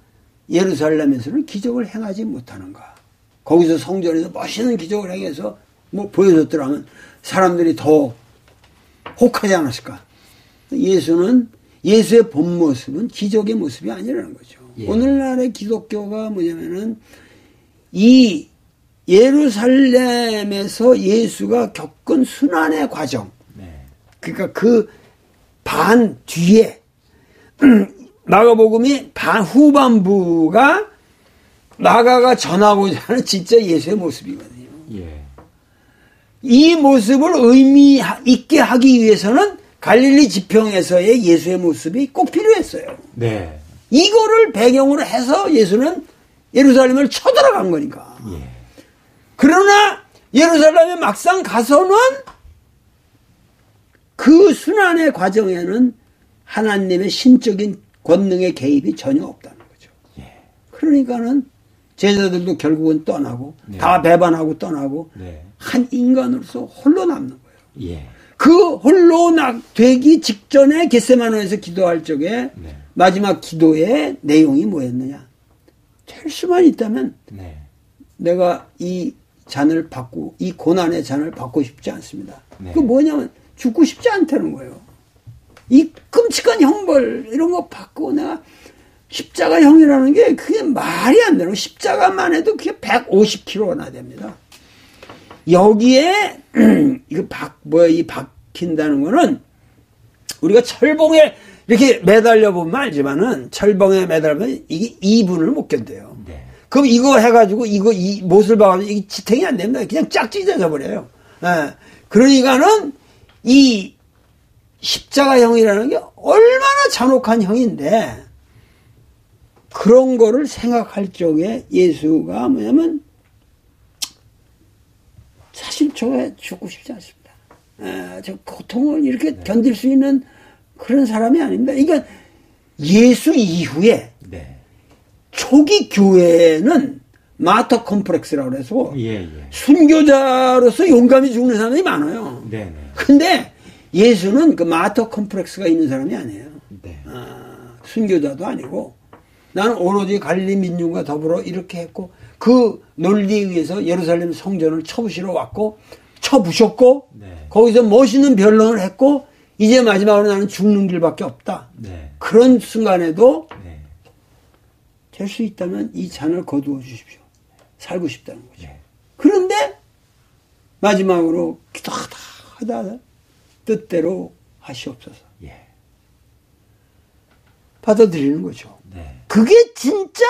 예루살렘에서는 기적을 행하지 못하는가? 거기서 성전에서 멋있는 기적을 행해서 뭐 보여줬더라면 사람들이 더 혹하지 않았을까? 예수는 예수의 본 모습은 기적의 모습이 아니라는 거죠. 예. 오늘날의 기독교가 뭐냐면은 이 예루살렘에서 예수가 겪은 순환의 과정. 네. 그러니까 그 반 뒤에 마가복음이 후반부가 마가가 전하고자 하는 진짜 예수의 모습이거든요. 예. 이 모습을 의미 있게 하기 위해서는 갈릴리 지평에서의 예수의 모습이 꼭 필요했어요. 네. 이거를 배경으로 해서 예수는 예루살렘을 쳐들어간 거니까. 예. 그러나 예루살렘에 막상 가서는 그 순환의 과정에는 하나님의 신적인 권능의 개입이 전혀 없다는 거죠. 예. 그러니까는 제자들도 결국은 떠나고 네. 다 배반하고 떠나고 네. 한 인간으로서 홀로 남는 거예요. 예. 그 홀로 되기 직전에 겟세마네에서 기도할 적에 네. 마지막 기도의 내용이 뭐였느냐. 될 수만 있다면 네. 내가 이 잔을 받고 이 고난의 잔을 받고 싶지 않습니다. 네. 그 뭐냐면 죽고 싶지 않다는 거예요. 이 끔찍한 형벌 이런 거 받고 내가 십자가형이라는 게 그게 말이 안 되는 거예요. 십자가만 해도 그게 150kg나 됩니다. 여기에 이 박힌다는 거는 우리가 철봉에 이렇게 매달려 보면 알지만은 철봉에 매달리면 이게 2분을 못 견뎌요. 네. 그럼 이거 해가지고 이 못을 박아서 이게 지탱이 안 됩니다. 그냥 쫙 찢어져 버려요. 예. 그러니까는 이 십자가형이라는 게 얼마나 잔혹한 형인데 그런 거를 생각할 적에 예수가 뭐냐면 사실 저게 죽고 싶지 않습니다. 저 고통을 이렇게 네. 견딜 수 있는 그런 사람이 아닙니다. 그러니까 예수 이후에 네. 초기 교회는 마터 컴플렉스라고 해서 순교자로서 용감히 죽는 사람이 많아요. 근데 예수는 그 마터 컴플렉스가 있는 사람이 아니에요. 네. 순교자도 아니고 나는 오로지 갈릴리 민중과 더불어 이렇게 했고 그 논리에 의해서 예루살렘 성전을 쳐부시러 왔고 쳐부셨고 네. 거기서 멋있는 변론을 했고 이제 마지막으로 나는 죽는 길밖에 없다. 네. 그런 순간에도 네. 될 수 있다면 이 잔을 거두어 주십시오. 살고 싶다는 거죠. 네. 그런데 마지막으로 기도하다 뜻대로 하시옵소서. 예. 받아들이는 거죠. 네. 그게 진짜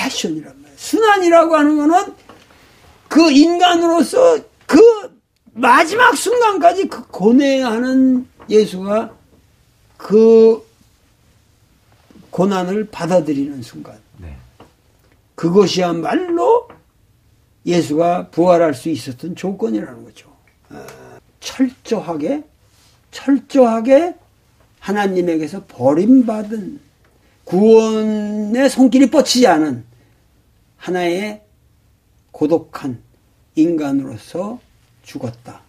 패션이란 말이에요. 순환이라고 하는 거는 그 인간으로서 그 마지막 순간까지 그 고뇌하는 예수가 그 고난을 받아들이는 순간. 네. 그것이야말로 예수가 부활할 수 있었던 조건이라는 거죠. 철저하게 하나님에게서 버림받은 구원의 손길이 뻗치지 않은 하나의 고독한 인간으로서 죽었다.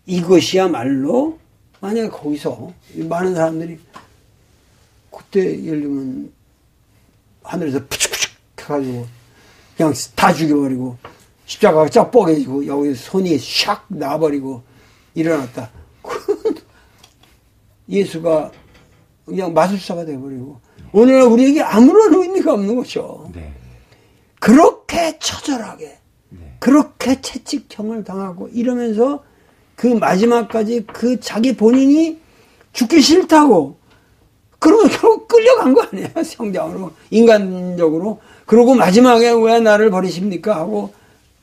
이것이야말로 만약에 거기서 많은 사람들이 그때 예를 들면 하늘에서 푸축푸축 해가지고 그냥 다 죽여버리고 십자가가 쫙 뻐개지고 여기 손이 샥 나와버리고 일어났다. 예수가 그냥 마술사가 돼버리고 오늘날 우리에게 아무런 의미가 없는 거죠. 네. 그렇게 처절하게 그렇게 채찍형을 당하고 이러면서 그 마지막까지 그 자기 본인이 죽기 싫다고 그러면 결국 끌려간 거 아니에요. 성장으로 인간적으로. 그러고 마지막에 왜 나를 버리십니까 하고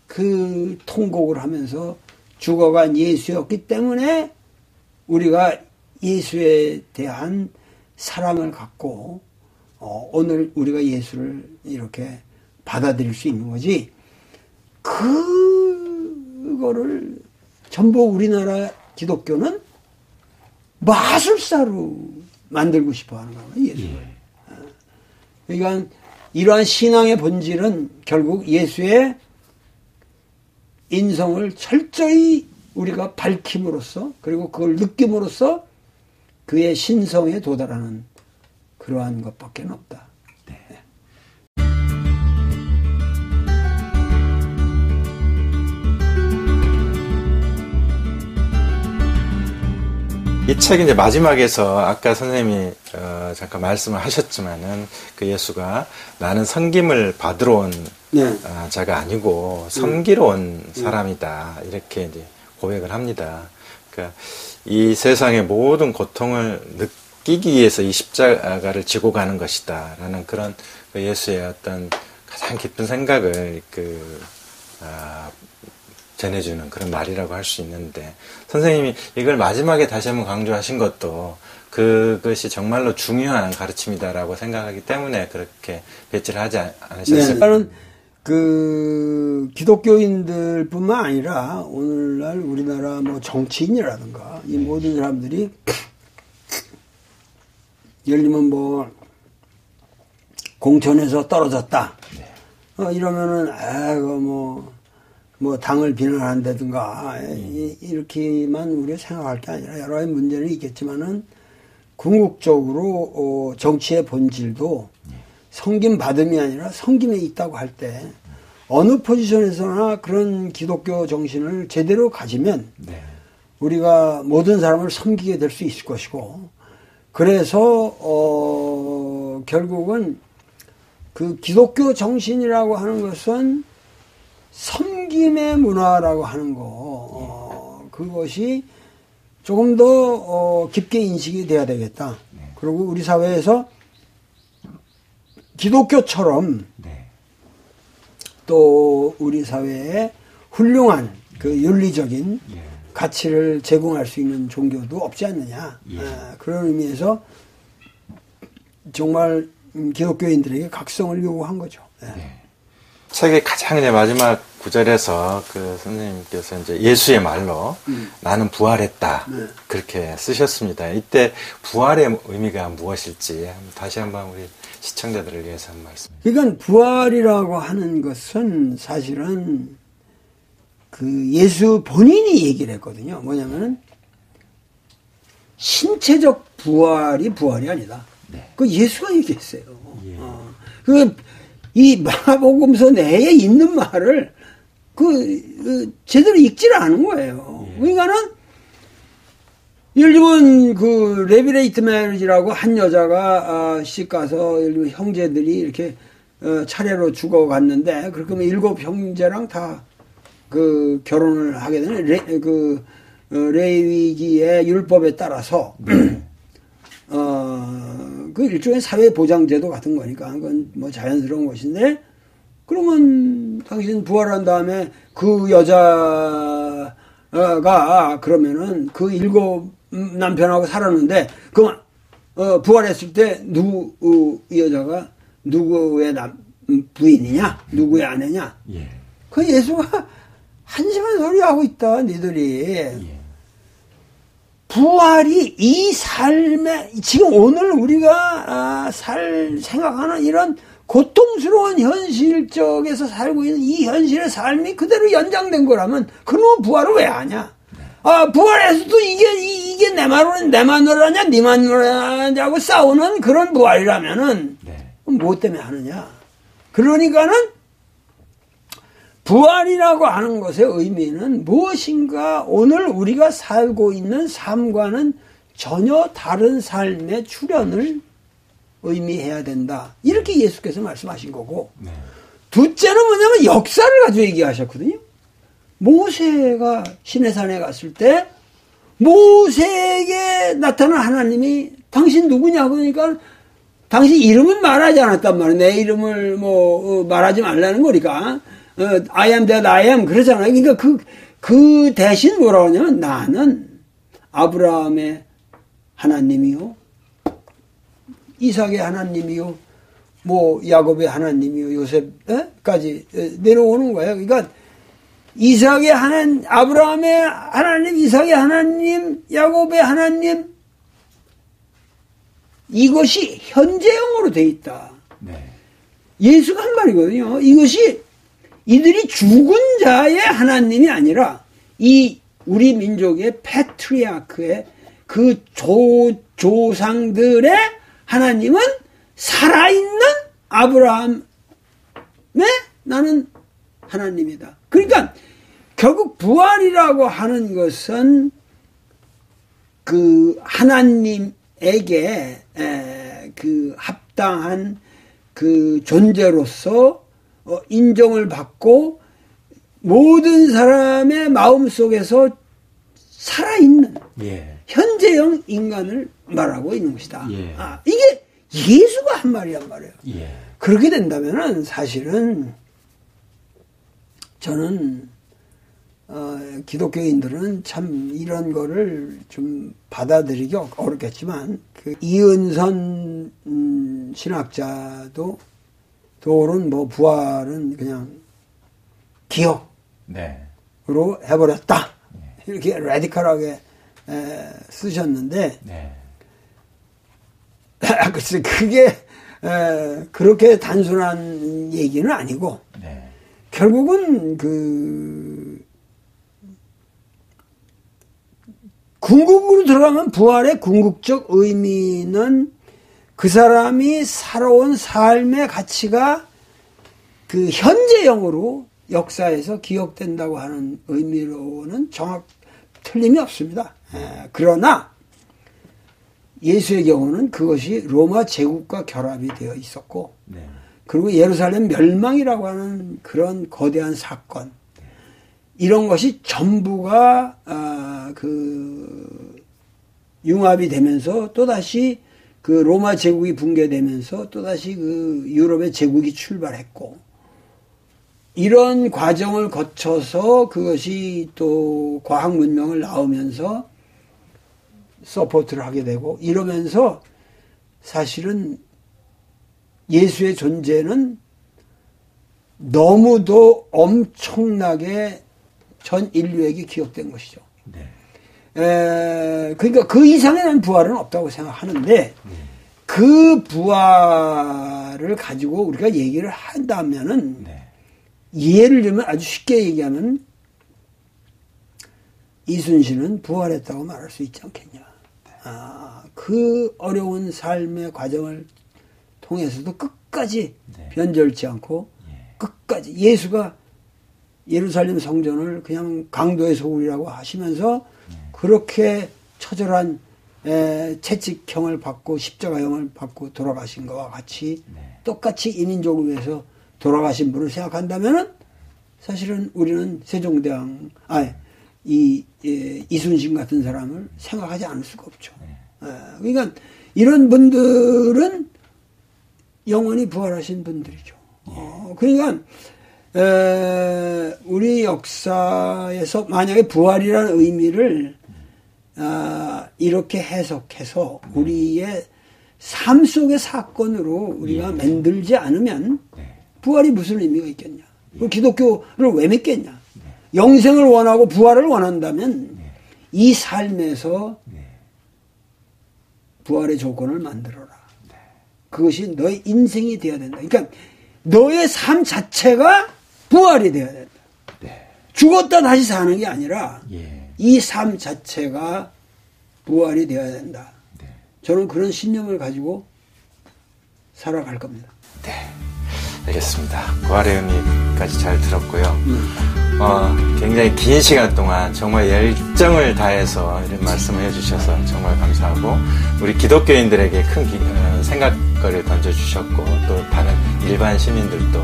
그 통곡을 하면서 죽어간 예수였기 때문에 우리가 예수에 대한 사랑을 갖고 오늘 우리가 예수를 이렇게 받아들일 수 있는 거지. 그거를 전부 우리나라 기독교는 마술사로 만들고 싶어 하는 거예요, 예수를. 그러니까 이러한 신앙의 본질은 결국 예수의 인성을 철저히 우리가 밝힘으로써 그리고 그걸 느낌으로써 그의 신성에 도달하는 그러한 것밖에 없다. 네. 이 책 이제 마지막에서 아까 선생님이 잠깐 말씀을 하셨지만은 그 예수가 나는 섬김을 받으러 온 자가 아니고 섬기러 온 사람이다 이렇게 이제 고백을 합니다. 그러니까 이 세상의 모든 고통을 느끼기 위해서 이 십자가를 지고 가는 것이다라는 그런 그 예수의 어떤 가장 깊은 생각을 전해주는 그런 말이라고 할 수 있는데 선생님이 이걸 마지막에 다시 한번 강조하신 것도 그것이 정말로 중요한 가르침이다라고 생각하기 때문에 그렇게 배치를 하지 않으셨을까요? 저는 그 기독교인들뿐만 아니라 오늘날 우리나라 뭐 정치인이라든가 이 모든 사람들이 예를 들면 뭐 공천에서 떨어졌다 이러면은 뭐 당을 비난한다든가 이렇게만 우리가 생각할 게 아니라 여러 가지 문제는 있겠지만은 궁극적으로 정치의 본질도 섬김 받음이 아니라 섬김에 있다고 할 때 어느 포지션에서나 그런 기독교 정신을 제대로 가지면 우리가 모든 사람을 섬기게 될 수 있을 것이고 그래서 결국은 그 기독교 정신이라고 하는 것은 섬김의 문화라고 하는 거 그것이 조금 더 깊게 인식이 돼야 되겠다. 그리고 우리 사회에서 기독교처럼 또 우리 사회에 훌륭한 그 윤리적인 가치를 제공할 수 있는 종교도 없지 않느냐. 그런 의미에서 정말 기독교인들에게 각성을 요구한 거죠. 책의 가장 이제 마지막 구절에서 그 선생님께서 이제 예수의 말로 나는 부활했다 그렇게 쓰셨습니다. 이때 부활의 의미가 무엇일지 다시 한번 우리 시청자들을 위해서 한 말씀. 그러니까 부활이라고 하는 것은 사실은 그 예수 본인이 얘기를 했거든요. 뭐냐면은 신체적 부활이 아니다. 그 예수가 얘기했어요. 이 마가복음서 내에 있는 말을 제대로 읽지를 않은 거예요. 그러니까는 예를 들면 그 레비레이트 메리지라고 한 여자가 식 가서 예를 들면 형제들이 이렇게 차례로 죽어갔는데 그렇게 하면 7 형제랑 다 그 결혼을 하게 되는 레위기의 율법에 따라서 그 일종의 사회보장제도 같은 거니까 그건 뭐 자연스러운 것인데 그러면 당신 부활한 다음에 그 여자가 그러면은 그 7 남편하고 살았는데 그 부활했을 때 이 여자가 누구의 부인이냐 누구의 아내냐 예. 그 예수가 한심한 소리 하고 있다 니들이. 예. 부활이 이 삶에 지금 오늘 우리가 생각하는 이런 고통스러운 현실적에서 살고 있는 이 현실의 삶이 그대로 연장된 거라면 그놈 부활을 왜 하냐? 부활해서도 이게 내 마누라냐 네 마누라냐고 싸우는 그런 부활이라면은 뭐 때문에 하느냐? 그러니까는 부활이라고 하는 것의 의미는 무엇인가 오늘 우리가 살고 있는 삶과는 전혀 다른 삶의 출현을 의미해야 된다. 이렇게 예수께서 말씀하신 거고 둘째는 뭐냐면 역사를 가지고 얘기하셨거든요. 모세가 시내산에 갔을 때 모세에게 나타난 하나님이 당신 누구냐 그러니까 당신 이름은 말하지 않았단 말이에요. 내 이름을 말하지 말라는 거니까 I am that I am 그러잖아요. 그러니까 그 대신 뭐라고 하냐면 나는 아브라함의 하나님이요 이삭의 하나님이요 야곱의 하나님이요 요셉까지 내려오는 거예요. 그러니까 이삭의 하나님, 아브라함의 하나님, 이삭의 하나님, 야곱의 하나님 이것이 현재형으로 돼 있다. 예수가 한 말이거든요. 이것이 이들이 죽은 자의 하나님이 아니라 이 우리 민족의 패트리아크의 그 조상들의 하나님은 살아있는 아브라함의 나는 하나님이다. 그러니까 결국 부활이라고 하는 것은 그 하나님에게 그 합당한 그 존재로서 인정을 받고 모든 사람의 마음속에서 살아있는 현재형 인간을 말하고 있는 것이다. 이게 예수가 한 말이란 말이에요. 그렇게 된다면은 사실은 저는 기독교인들은 참 이런 거를 좀 받아들이기 어렵겠지만 그 이은선 신학자도 도는 부활은 그냥 기억으로 해버렸다. 이렇게 라디컬하게 쓰셨는데 글쎄 그게 그렇게 단순한 얘기는 아니고 결국은 궁극으로 들어가면 부활의 궁극적 의미는 그 사람이 살아온 삶의 가치가 그 현재형으로 역사에서 기억된다고 하는 의미로는 틀림이 없습니다. 그러나 예수의 경우는 그것이 로마 제국과 결합이 되어 있었고 그리고 예루살렘 멸망이라고 하는 그런 거대한 사건 이런 것이 전부가 융합이 되면서 또다시 그 로마 제국이 붕괴되면서 또다시 그 유럽의 제국이 출발했고 이런 과정을 거쳐서 그것이 또 과학 문명을 낳으면서 서포트를 하게 되고 이러면서 사실은 예수의 존재는 너무도 엄청나게 전 인류에게 기억된 것이죠. 그러니까 그 이상의 난 부활은 없다고 생각하는데 그 부활을 가지고 우리가 얘기를 한다면은 예를 들면 아주 쉽게 얘기하면 이순신은 부활했다고 말할 수 있지 않겠냐. 그 어려운 삶의 과정을 통해서도 끝까지 변절치 않고 끝까지 예수가 예루살렘 성전을 그냥 강도의 소굴이라고 하시면서 그렇게 처절한 채찍형을 받고 십자가형을 받고 돌아가신 것과 같이 똑같이 이민족을 위해서 돌아가신 분을 생각한다면은 사실은 우리는 세종대왕 이순신 같은 사람을 생각하지 않을 수가 없죠. 그러니까 이런 분들은 영원히 부활하신 분들이죠. 그러니까 우리 역사에서 만약에 부활이라는 의미를 이렇게 해석해서 우리의 삶 속의 사건으로 우리가 만들지 않으면 부활이 무슨 의미가 있겠냐? 기독교를 왜 믿겠냐? 영생을 원하고 부활을 원한다면 이 삶에서 부활의 조건을 만들어라. 그것이 너의 인생이 되어야 된다. 그러니까 너의 삶 자체가 부활이 되어야 된다. 죽었다 다시 사는 게 아니라 이 삶 자체가 부활이 되어야 된다. 저는 그런 신념을 가지고 살아갈 겁니다. 네, 알겠습니다. 부활의 의미까지 잘 들었고요. 굉장히 긴 시간 동안 정말 열정을 다해서 이런 말씀을 해주셔서 정말 감사하고 우리 기독교인들에게 큰 생각거리를 던져주셨고 또 다른 일반 시민들도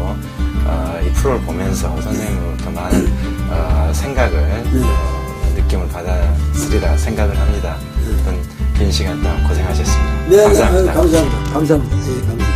이 프로를 보면서 선생님으로부터 많은 생각을 느낌을 받았으리라 생각을 합니다. 긴 시간 동안 고생하셨습니다. 네, 감사합니다. 감사합니다. 감사합니다. 네, 감사합니다.